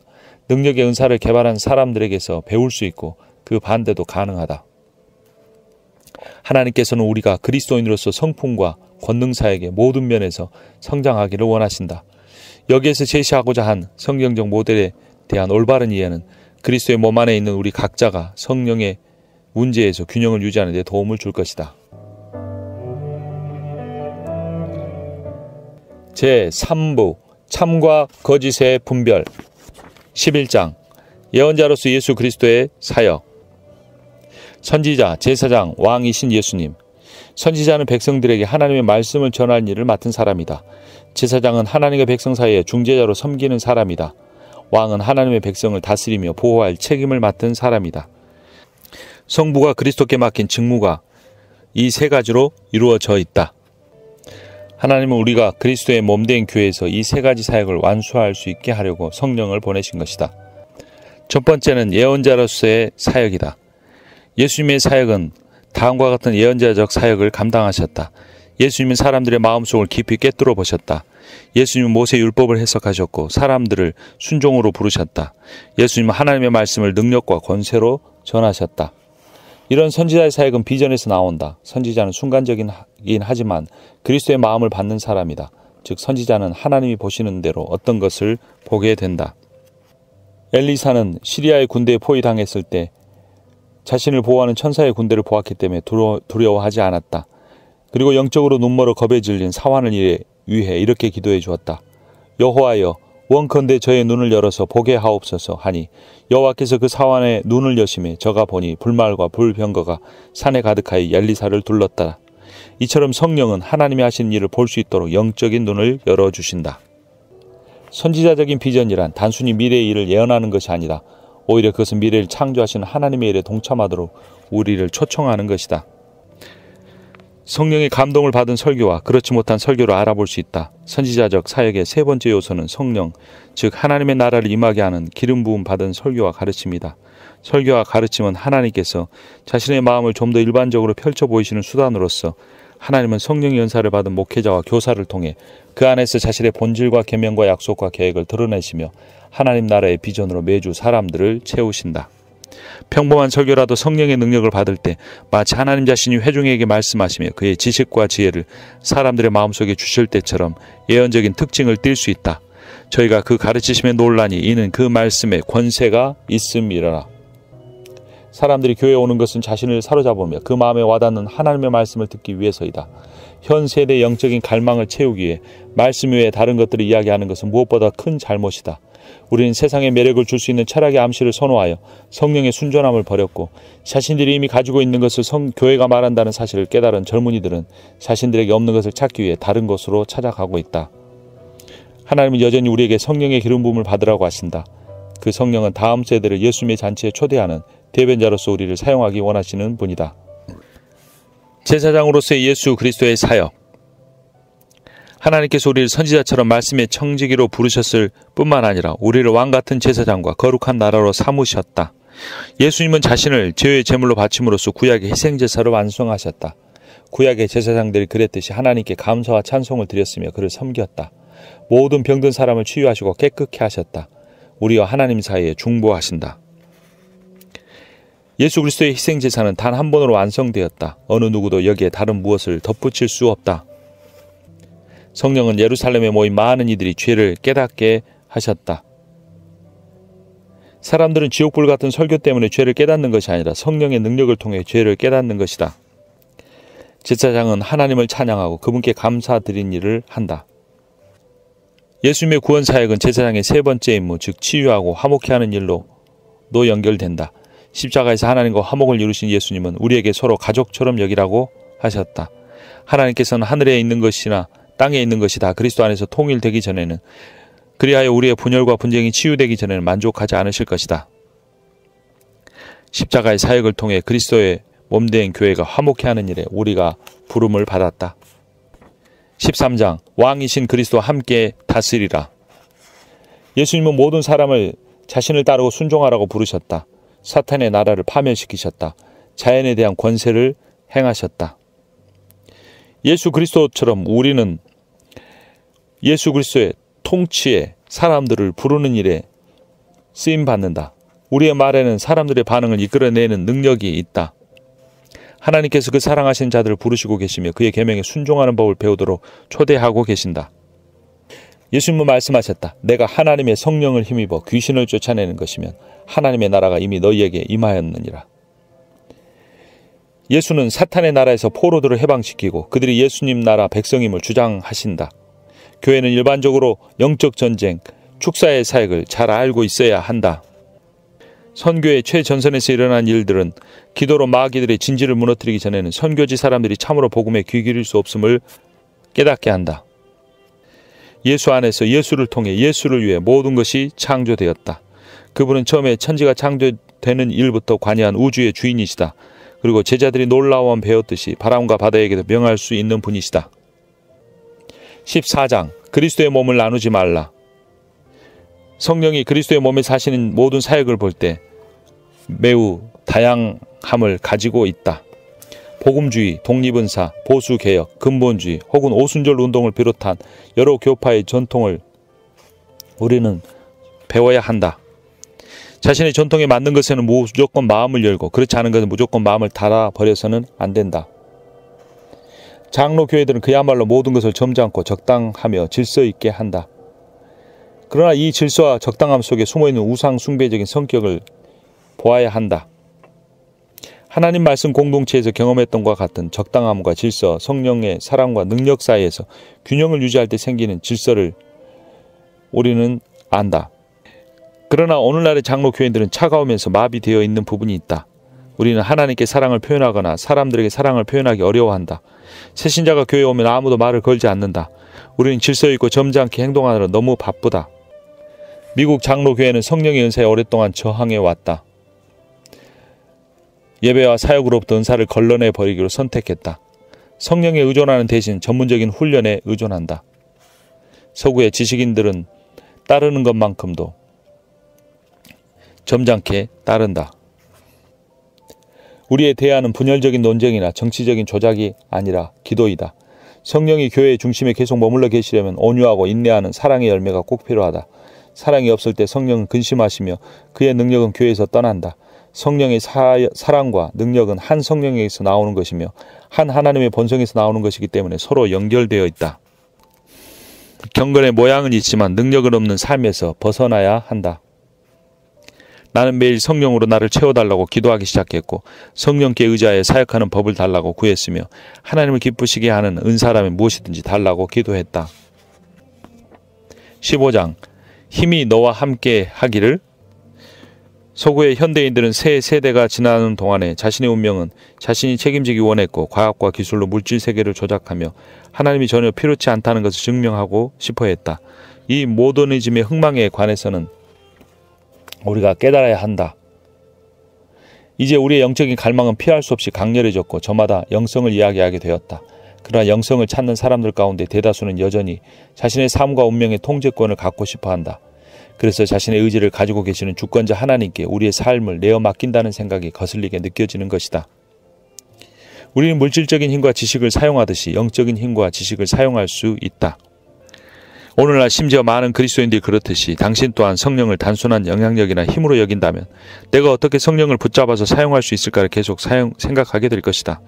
능력의 은사를 개발한 사람들에게서 배울 수 있고 그 반대도 가능하다. 하나님께서는 우리가 그리스도인으로서 성품과 권능사역의 모든 면에서 성장하기를 원하신다. 여기에서 제시하고자 한 성경적 모델에 대한 올바른 이해는 그리스도의 몸 안에 있는 우리 각자가 성령의 문제에서 균형을 유지하는 데 도움을 줄 것이다. 제3부 참과 거짓의 분별 11장 예언자로서 예수 그리스도의 사역 선지자, 제사장, 왕이신 예수님. 선지자는 백성들에게 하나님의 말씀을 전할 일을 맡은 사람이다. 제사장은 하나님과 백성 사이에 중재자로 섬기는 사람이다. 왕은 하나님의 백성을 다스리며 보호할 책임을 맡은 사람이다. 성부가 그리스도께 맡긴 직무가 이 세 가지로 이루어져 있다. 하나님은 우리가 그리스도의 몸된 교회에서 이 세 가지 사역을 완수할 수 있게 하려고 성령을 보내신 것이다. 첫 번째는 예언자로서의 사역이다. 예수님의 사역은 다음과 같은 예언자적 사역을 감당하셨다. 예수님은 사람들의 마음속을 깊이 꿰뚫어 보셨다. 예수님은 모세 율법을 해석하셨고 사람들을 순종으로 부르셨다. 예수님은 하나님의 말씀을 능력과 권세로 전하셨다. 이런 선지자의 사역은 비전에서 나온다. 선지자는 순간적이긴 하지만 그리스도의 마음을 받는 사람이다. 즉 선지자는 하나님이 보시는 대로 어떤 것을 보게 된다. 엘리사는 시리아의 군대에 포위당했을 때 자신을 보호하는 천사의 군대를 보았기 때문에 두려워하지 않았다. 그리고 영적으로 눈멀어 겁에 질린 사환을 위해 이렇게 기도해 주었다. 여호와여 원컨대 저의 눈을 열어서 보게 하옵소서 하니 여호와께서 그 사환의 눈을 여심해 저가 보니 불말과 불병거가 산에 가득하여 엘리사를 둘렀다. 이처럼 성령은 하나님이 하신 일을 볼 수 있도록 영적인 눈을 열어주신다. 선지자적인 비전이란 단순히 미래의 일을 예언하는 것이 아니라 오히려 그것은 미래를 창조하시는 하나님의 일에 동참하도록 우리를 초청하는 것이다. 성령의 감동을 받은 설교와 그렇지 못한 설교를 알아볼 수 있다. 선지자적 사역의 세 번째 요소는 성령, 즉 하나님의 나라를 임하게 하는 기름 부음 받은 설교와 가르침이다. 설교와 가르침은 하나님께서 자신의 마음을 좀 더 일반적으로 펼쳐 보이시는 수단으로서 하나님은 성령의 은사를 받은 목회자와 교사를 통해 그 안에서 자신의 본질과 계명과 약속과 계획을 드러내시며 하나님 나라의 비전으로 매주 사람들을 채우신다. 평범한 설교라도 성령의 능력을 받을 때 마치 하나님 자신이 회중에게 말씀하시며 그의 지식과 지혜를 사람들의 마음속에 주실 때처럼 예언적인 특징을 띌 수 있다. 저희가 그 가르치심에 놀라니 이는 그 말씀에 권세가 있음이라. 사람들이 교회에 오는 것은 자신을 사로잡으며 그 마음에 와닿는 하나님의 말씀을 듣기 위해서이다. 현 세대의 영적인 갈망을 채우기 위해 말씀 외에 다른 것들을 이야기하는 것은 무엇보다 큰 잘못이다. 우리는 세상에 매력을 줄 수 있는 철학의 암시를 선호하여 성령의 순전함을 버렸고 자신들이 이미 가지고 있는 것을 교회가 말한다는 사실을 깨달은 젊은이들은 자신들에게 없는 것을 찾기 위해 다른 곳으로 찾아가고 있다. 하나님은 여전히 우리에게 성령의 기름 부음을 받으라고 하신다. 그 성령은 다음 세대를 예수님의 잔치에 초대하는 대변자로서 우리를 사용하기 원하시는 분이다. 제사장으로서의 예수 그리스도의 사역. 하나님께서 우리를 선지자처럼 말씀의 청지기로 부르셨을 뿐만 아니라 우리를 왕같은 제사장과 거룩한 나라로 삼으셨다. 예수님은 자신을 죄의 제물로 바침으로써 구약의 희생제사로 완성하셨다. 구약의 제사장들이 그랬듯이 하나님께 감사와 찬송을 드렸으며 그를 섬겼다. 모든 병든 사람을 치유하시고 깨끗게 하셨다. 우리와 하나님 사이에 중보하신다. 예수 그리스도의 희생제사는 단 한 번으로 완성되었다. 어느 누구도 여기에 다른 무엇을 덧붙일 수 없다. 성령은 예루살렘에 모인 많은 이들이 죄를 깨닫게 하셨다. 사람들은 지옥불 같은 설교 때문에 죄를 깨닫는 것이 아니라 성령의 능력을 통해 죄를 깨닫는 것이다. 제사장은 하나님을 찬양하고 그분께 감사드린 일을 한다. 예수님의 구원 사역은 제사장의 세 번째 임무, 즉 치유하고 화목케 하는 일로도 연결된다. 십자가에서 하나님과 화목을 이루신 예수님은 우리에게 서로 가족처럼 여기라고 하셨다. 하나님께서는 하늘에 있는 것이나 땅에 있는 것이 다 그리스도 안에서 통일되기 전에는, 그리하여 우리의 분열과 분쟁이 치유되기 전에는 만족하지 않으실 것이다. 십자가의 사역을 통해 그리스도의 몸된 교회가 화목케 하는 일에 우리가 부름을 받았다. 13장 왕이신 그리스도와 함께 다스리라. 예수님은 모든 사람을 자신을 따르고 순종하라고 부르셨다. 사탄의 나라를 파멸시키셨다. 자연에 대한 권세를 행하셨다. 예수 그리스도처럼 우리는 예수 그리스도의 통치에 사람들을 부르는 일에 쓰임받는다. 우리의 말에는 사람들의 반응을 이끌어내는 능력이 있다. 하나님께서 그 사랑하신 자들을 부르시고 계시며 그의 계명에 순종하는 법을 배우도록 초대하고 계신다. 예수님은 말씀하셨다. 내가 하나님의 성령을 힘입어 귀신을 쫓아내는 것이면 하나님의 나라가 이미 너희에게 임하였느니라. 예수는 사탄의 나라에서 포로들을 해방시키고 그들이 예수님 나라 백성임을 주장하신다. 교회는 일반적으로 영적 전쟁, 축사의 사역을 잘 알고 있어야 한다. 선교의 최전선에서 일어난 일들은 기도로 마귀들의 진지를 무너뜨리기 전에는 선교지 사람들이 참으로 복음에 귀 기울일 수 없음을 깨닫게 한다. 예수 안에서 예수를 통해 예수를 위해 모든 것이 창조되었다. 그분은 처음에 천지가 창조되는 일부터 관여한 우주의 주인이시다. 그리고 제자들이 놀라워함 배웠듯이 바람과 바다에게도 명할 수 있는 분이시다. 14장 그리스도의 몸을 나누지 말라. 성령이 그리스도의 몸에 사시는 모든 사역을 볼 때 매우 다양함을 가지고 있다. 복음주의, 독립은사, 보수개혁, 근본주의 혹은 오순절 운동을 비롯한 여러 교파의 전통을 우리는 배워야 한다. 자신의 전통에 맞는 것에는 무조건 마음을 열고 그렇지 않은 것은 무조건 마음을 닫아버려서는 안 된다. 장로교회들은 그야말로 모든 것을 점잖고 적당하며 질서 있게 한다. 그러나 이 질서와 적당함 속에 숨어있는 우상 숭배적인 성격을 보아야 한다. 하나님 말씀 공동체에서 경험했던 것과 같은 적당함과 질서, 성령의 사랑과 능력 사이에서 균형을 유지할 때 생기는 질서를 우리는 안다. 그러나 오늘날의 장로교회들은 차가우면서 마비되어 있는 부분이 있다. 우리는 하나님께 사랑을 표현하거나 사람들에게 사랑을 표현하기 어려워한다. 새신자가 교회에 오면 아무도 말을 걸지 않는다. 우리는 질서 있고 점잖게 행동하느라 너무 바쁘다. 미국 장로교회는 성령의 은사에 오랫동안 저항해 왔다. 예배와 사역으로부터 은사를 걸러내 버리기로 선택했다. 성령에 의존하는 대신 전문적인 훈련에 의존한다. 서구의 지식인들은 따르는 것만큼도 점잖게 따른다. 우리의 대안은 분열적인 논쟁이나 정치적인 조작이 아니라 기도이다. 성령이 교회의 중심에 계속 머물러 계시려면 온유하고 인내하는 사랑의 열매가 꼭 필요하다. 사랑이 없을 때 성령은 근심하시며 그의 능력은 교회에서 떠난다. 성령의 사랑과 능력은 한 성령에게서 나오는 것이며 한 하나님의 본성에서 나오는 것이기 때문에 서로 연결되어 있다. 경건의 모양은 있지만 능력은 없는 삶에서 벗어나야 한다. 나는 매일 성령으로 나를 채워달라고 기도하기 시작했고 성령께 의지하여 사역하는 법을 달라고 구했으며 하나님을 기쁘시게 하는 은사라면 무엇이든지 달라고 기도했다. 15장 힘이 너와 함께 하기를. 서구의 현대인들은 새 세대가 지나는 동안에 자신의 운명은 자신이 책임지기 원했고 과학과 기술로 물질 세계를 조작하며 하나님이 전혀 필요치 않다는 것을 증명하고 싶어 했다. 이 모더니즘의 흥망에 관해서는 우리가 깨달아야 한다. 이제 우리의 영적인 갈망은 피할 수 없이 강렬해졌고 저마다 영성을 이야기하게 되었다. 그러나 영성을 찾는 사람들 가운데 대다수는 여전히 자신의 삶과 운명의 통제권을 갖고 싶어한다. 그래서 자신의 의지를 가지고 계시는 주권자 하나님께 우리의 삶을 내어 맡긴다는 생각이 거슬리게 느껴지는 것이다. 우리는 물질적인 힘과 지식을 사용하듯이 영적인 힘과 지식을 사용할 수 있다. 오늘날 심지어 많은 그리스도인들이 그렇듯이 당신 또한 성령을 단순한 영향력이나 힘으로 여긴다면 내가 어떻게 성령을 붙잡아서 사용할 수 있을까를 계속 생각하게 될 것이다.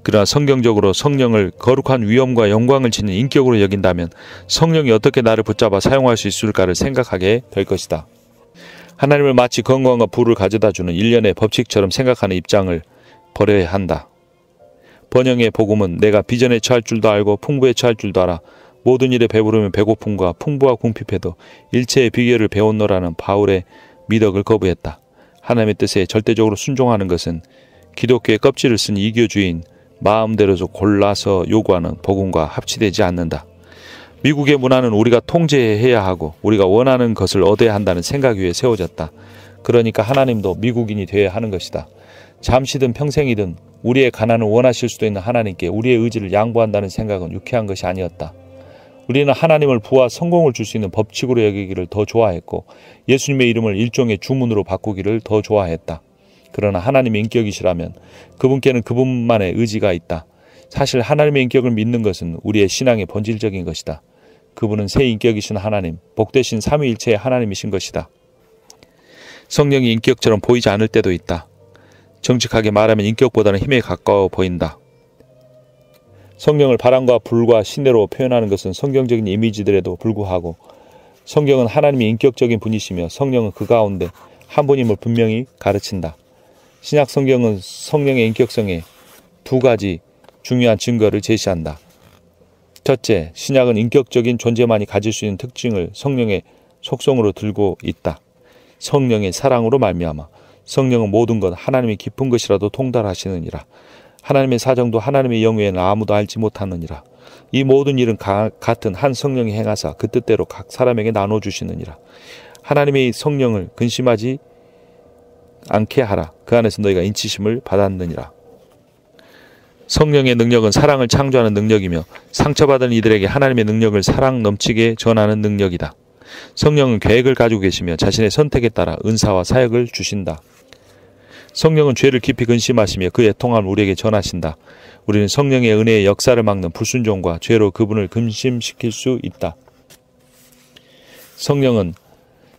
그러나 성경적으로 성령을 거룩한 위엄과 영광을 지닌 인격으로 여긴다면 성령이 어떻게 나를 붙잡아 사용할 수 있을까를 생각하게 될 것이다. 하나님을 마치 건강과 부를 가져다주는 일련의 법칙처럼 생각하는 입장을 버려야 한다. 번영의 복음은 내가 비전에 처할 줄도 알고 풍부에 처할 줄도 알아 모든 일에 배부르면 배고픔과 풍부와 궁핍해도 일체의 비결을 배웠노라는 바울의 미덕을 거부했다. 하나님의 뜻에 절대적으로 순종하는 것은 기독교의 껍질을 쓴 이교주의인 마음대로 골라서 요구하는 복음과 합치되지 않는다. 미국의 문화는 우리가 통제해야 하고 우리가 원하는 것을 얻어야 한다는 생각 위에 세워졌다. 그러니까 하나님도 미국인이 되어야 하는 것이다. 잠시든 평생이든 우리의 가난을 원하실 수도 있는 하나님께 우리의 의지를 양보한다는 생각은 유쾌한 것이 아니었다. 우리는 하나님을 부와 성공을 줄 수 있는 법칙으로 여기기를 더 좋아했고 예수님의 이름을 일종의 주문으로 바꾸기를 더 좋아했다. 그러나 하나님의 인격이시라면 그분께는 그분만의 의지가 있다. 사실 하나님의 인격을 믿는 것은 우리의 신앙의 본질적인 것이다. 그분은 새 인격이신 하나님, 복되신 삼위일체의 하나님이신 것이다. 성령이 인격처럼 보이지 않을 때도 있다. 정직하게 말하면 인격보다는 힘에 가까워 보인다. 성령을 바람과 불과 시내로 표현하는 것은 성경적인 이미지들에도 불구하고 성경은 하나님이 인격적인 분이시며 성령은 그 가운데 한 분임을 분명히 가르친다. 신약 성경은 성령의 인격성에 두 가지 중요한 증거를 제시한다. 첫째, 신약은 인격적인 존재만이 가질 수 있는 특징을 성령의 속성으로 들고 있다. 성령의 사랑으로 말미암아 성령은 모든 것 하나님이 깊은 것이라도 통달하시느니라. 하나님의 사정도 하나님의 영외에는 아무도 알지 못하느니라. 이 모든 일은 같은 한 성령이 행하사 그 뜻대로 각 사람에게 나눠주시느니라. 하나님의 성령을 근심하지 않게 하라. 그 안에서 너희가 인치심을 받았느니라. 성령의 능력은 사랑을 창조하는 능력이며 상처받은 이들에게 하나님의 능력을 사랑 넘치게 전하는 능력이다. 성령은 계획을 가지고 계시며 자신의 선택에 따라 은사와 사역을 주신다. 성령은 죄를 깊이 근심하시며 그 애통함을 우리에게 전하신다. 우리는 성령의 은혜의 역사를 막는 불순종과 죄로 그분을 근심시킬 수 있다. 성령은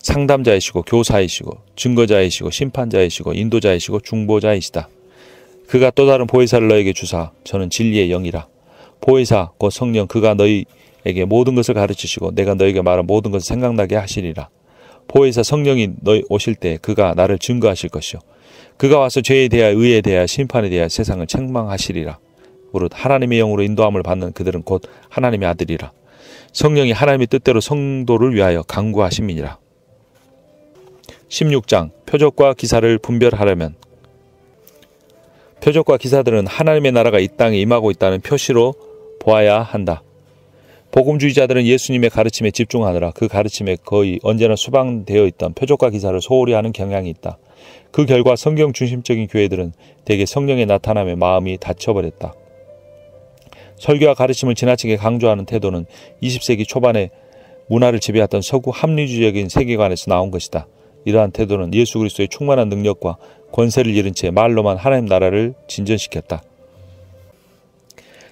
상담자이시고 교사이시고 증거자이시고 심판자이시고 인도자이시고 중보자이시다. 그가 또 다른 보혜사를 너에게 주사 저는 진리의 영이라. 보혜사 곧 성령 그가 너희에게 모든 것을 가르치시고 내가 너에게 말한 모든 것을 생각나게 하시리라. 보혜사 성령이 너희 오실 때 그가 나를 증거하실 것이요 그가 와서 죄에 대하여 의에 대하여 심판에 대하여 세상을 책망하시리라. 무릇 하나님의 영으로 인도함을 받는 그들은 곧 하나님의 아들이라. 성령이 하나님의 뜻대로 성도를 위하여 간구하심이니라. 16장 표적과 기사를 분별하려면 표적과 기사들은 하나님의 나라가 이 땅에 임하고 있다는 표시로 보아야 한다. 복음주의자들은 예수님의 가르침에 집중하느라 그 가르침에 거의 언제나 수방되어 있던 표적과 기사를 소홀히 하는 경향이 있다. 그 결과 성경 중심적인 교회들은 대개 성령의 나타남에 마음이 닫혀버렸다. 설교와 가르침을 지나치게 강조하는 태도는 20세기 초반에 문화를 지배했던 서구 합리주의적인 세계관에서 나온 것이다. 이러한 태도는 예수 그리스도의 충만한 능력과 권세를 잃은 채 말로만 하나님 나라를 진전시켰다.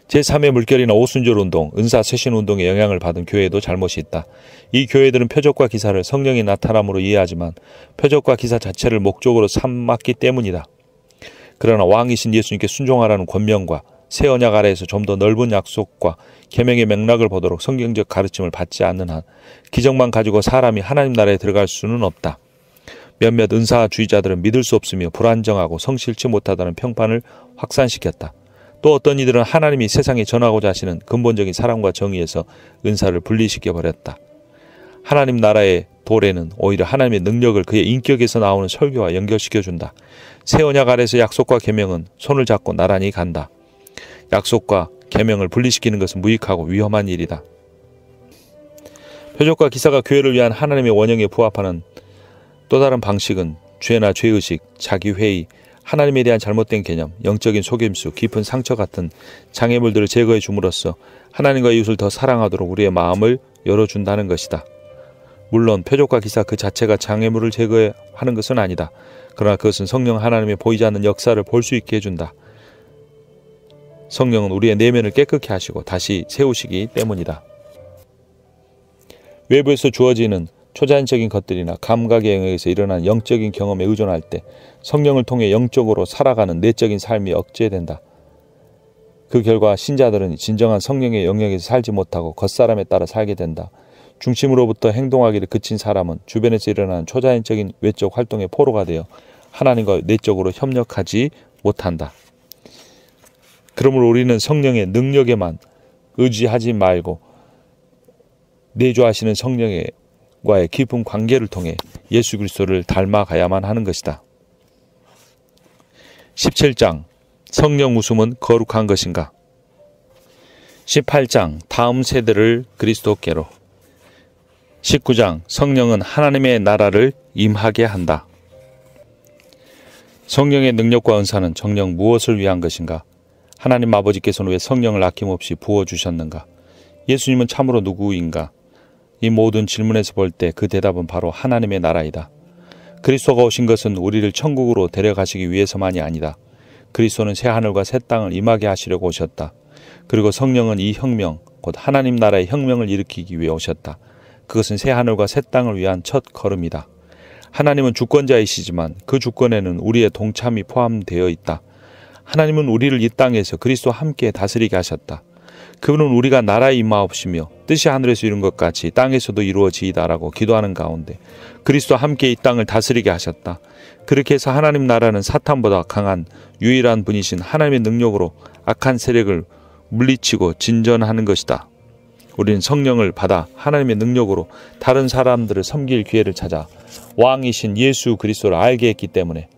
제3의 물결이나 오순절운동, 은사쇄신운동의 영향을 받은 교회에도 잘못이 있다. 이 교회들은 표적과 기사를 성령의 나타남으로 이해하지만 표적과 기사 자체를 목적으로 삼았기 때문이다. 그러나 왕이신 예수님께 순종하라는 권명과 새 언약 아래에서 좀 더 넓은 약속과 계명의 맥락을 보도록 성경적 가르침을 받지 않는 한 기적만 가지고 사람이 하나님 나라에 들어갈 수는 없다. 몇몇 은사주의자들은 믿을 수 없으며 불안정하고 성실치 못하다는 평판을 확산시켰다. 또 어떤 이들은 하나님이 세상에 전하고자 하시는 근본적인 사랑과 정의에서 은사를 분리시켜버렸다. 하나님 나라의 도래는 오히려 하나님의 능력을 그의 인격에서 나오는 설교와 연결시켜준다. 새 언약 아래서 약속과 계명은 손을 잡고 나란히 간다. 약속과 계명을 분리시키는 것은 무익하고 위험한 일이다. 표적과 기사가 교회를 위한 하나님의 원형에 부합하는 또 다른 방식은 죄나 죄의식, 자기회의, 하나님에 대한 잘못된 개념, 영적인 속임수, 깊은 상처 같은 장애물들을 제거해 줌으로써 하나님과 이웃을 더 사랑하도록 우리의 마음을 열어준다는 것이다. 물론 표적과 기사 그 자체가 장애물을 제거하는 것은 아니다. 그러나 그것은 성령 하나님의 보이지 않는 역사를 볼 수 있게 해준다. 성령은 우리의 내면을 깨끗게 하시고 다시 세우시기 때문이다. 외부에서 주어지는 초자연적인 것들이나 감각의 영역에서 일어나는 영적인 경험에 의존할 때 성령을 통해 영적으로 살아가는 내적인 삶이 억제된다. 그 결과 신자들은 진정한 성령의 영역에서 살지 못하고 겉사람에 따라 살게 된다. 중심으로부터 행동하기를 그친 사람은 주변에서 일어나는 초자연적인 외적 활동의 포로가 되어 하나님과 내적으로 협력하지 못한다. 그러므로 우리는 성령의 능력에만 의지하지 말고 내주하시는 성령과의 깊은 관계를 통해 예수 그리스도를 닮아가야만 하는 것이다. 17장 성령 웃음은 거룩한 것인가? 18장 다음 세대를 그리스도께로. 19장 성령은 하나님의 나라를 임하게 한다. 성령의 능력과 은사는 정녕 무엇을 위한 것인가? 하나님 아버지께서는 왜 성령을 아낌없이 부어주셨는가? 예수님은 참으로 누구인가? 이 모든 질문에서 볼 때 그 대답은 바로 하나님의 나라이다. 그리스도가 오신 것은 우리를 천국으로 데려가시기 위해서만이 아니다. 그리스도는 새 하늘과 새 땅을 임하게 하시려고 오셨다. 그리고 성령은 이 혁명, 곧 하나님 나라의 혁명을 일으키기 위해 오셨다. 그것은 새 하늘과 새 땅을 위한 첫 걸음이다. 하나님은 주권자이시지만 그 주권에는 우리의 동참이 포함되어 있다. 하나님은 우리를 이 땅에서 그리스도와 함께 다스리게 하셨다. 그분은 우리가 나라에 임하옵시며 뜻이 하늘에서 이룬 것 같이 땅에서도 이루어지이다라고 기도하는 가운데 그리스도와 함께 이 땅을 다스리게 하셨다. 그렇게 해서 하나님 나라는 사탄보다 강한 유일한 분이신 하나님의 능력으로 악한 세력을 물리치고 진전하는 것이다. 우리는 성령을 받아 하나님의 능력으로 다른 사람들을 섬길 기회를 찾아 왕이신 예수 그리스도를 알게 했기 때문에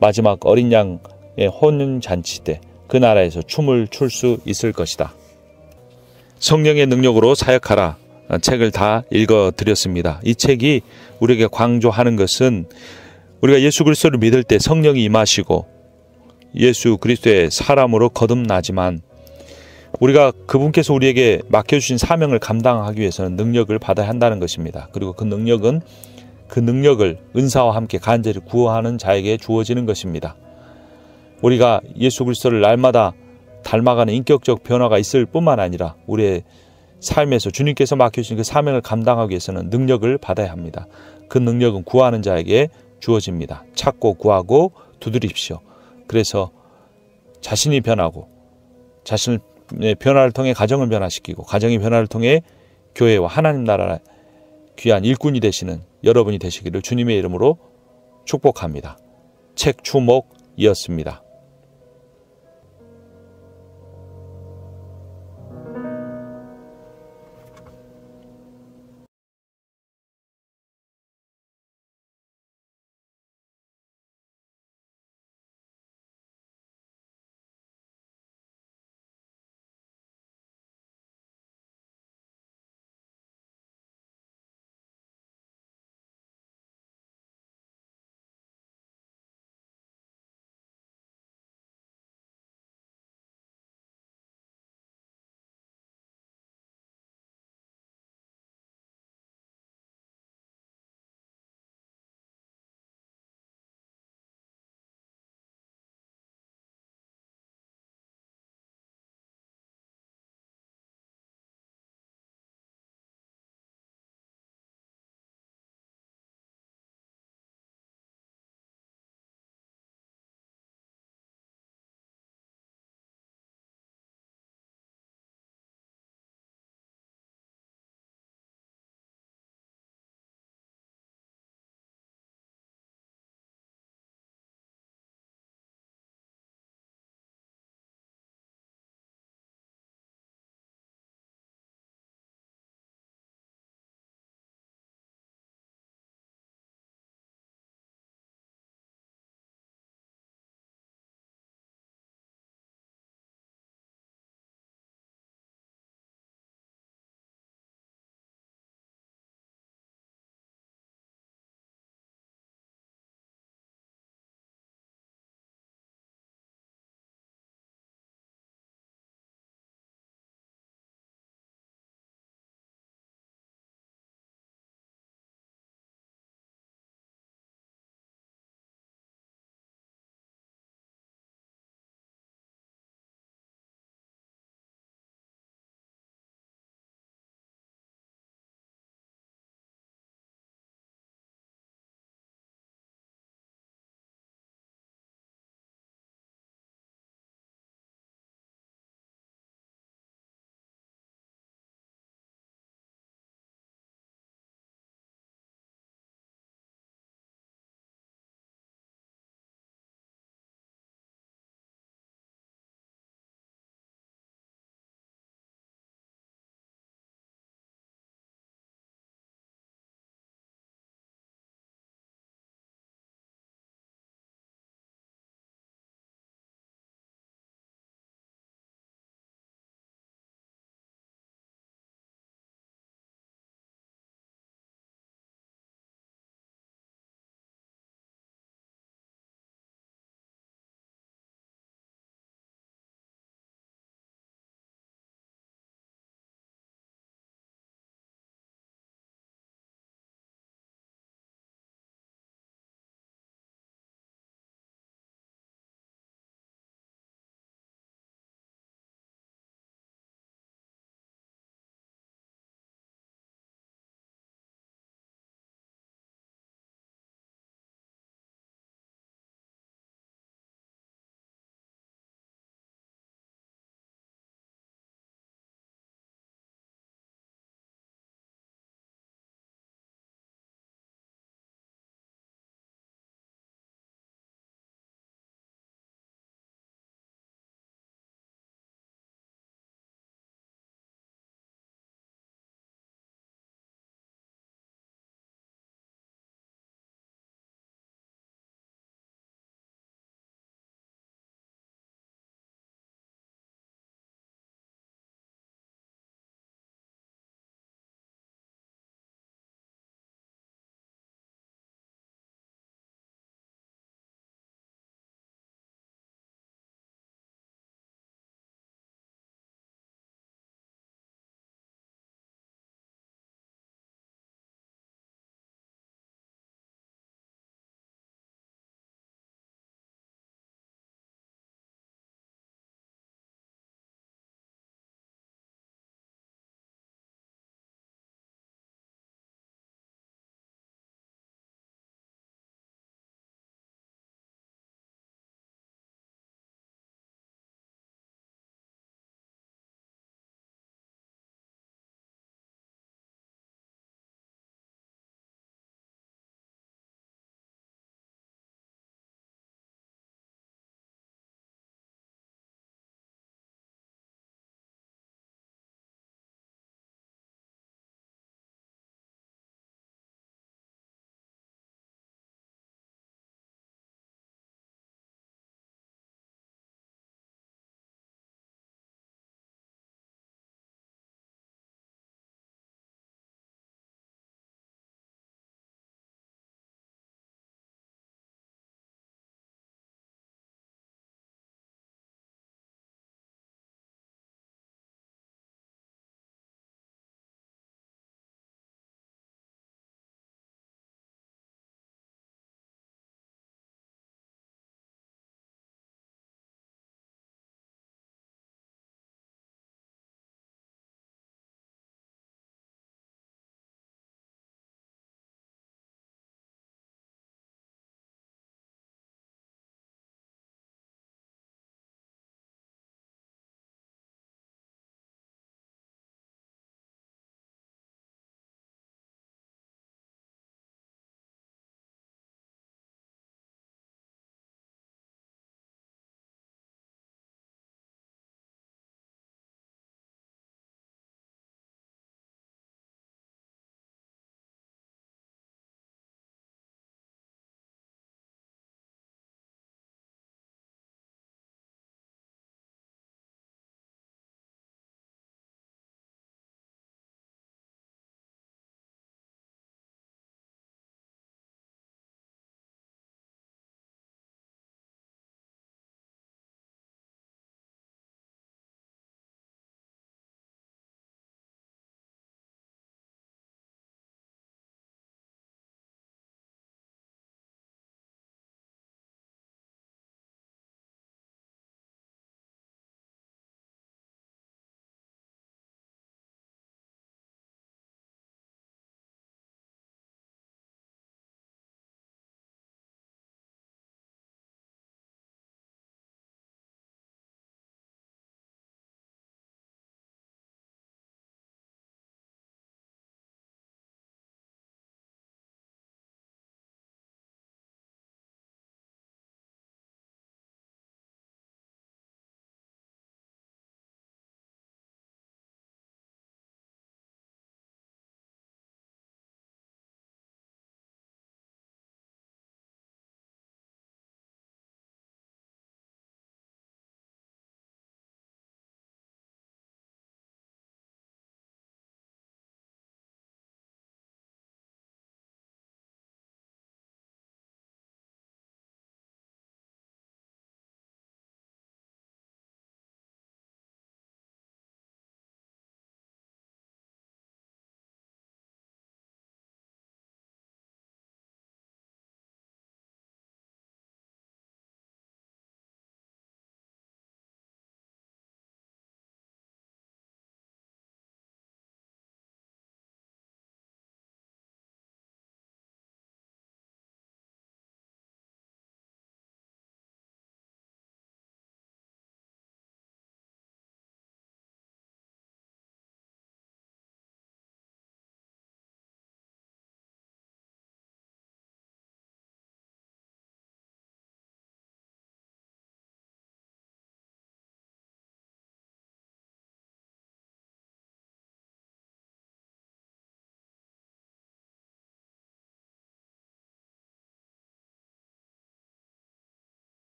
마지막 어린 양의 혼인잔치 때 그 나라에서 춤을 출 수 있을 것이다. 성령의 능력으로 사역하라 책을 다 읽어드렸습니다. 이 책이 우리에게 강조하는 것은 우리가 예수 그리스도를 믿을 때 성령이 임하시고 예수 그리스도의 사람으로 거듭나지만 우리가 그분께서 우리에게 맡겨주신 사명을 감당하기 위해서는 능력을 받아야 한다는 것입니다. 그리고 그 능력은 그 능력을 은사와 함께 간절히 구하는 자에게 주어지는 것입니다. 우리가 예수 그리스도를 날마다 닮아가는 인격적 변화가 있을 뿐만 아니라 우리의 삶에서 주님께서 맡겨주신 그 사명을 감당하기 위해서는 능력을 받아야 합니다. 그 능력은 구하는 자에게 주어집니다. 찾고 구하고 두드립시오. 그래서 자신이 변하고 자신의 변화를 통해 가정을 변화시키고 가정의 변화를 통해 교회와 하나님 나라의 귀한 일꾼이 되시는 여러분이 되시기를 주님의 이름으로 축복합니다. 책 추목이었습니다.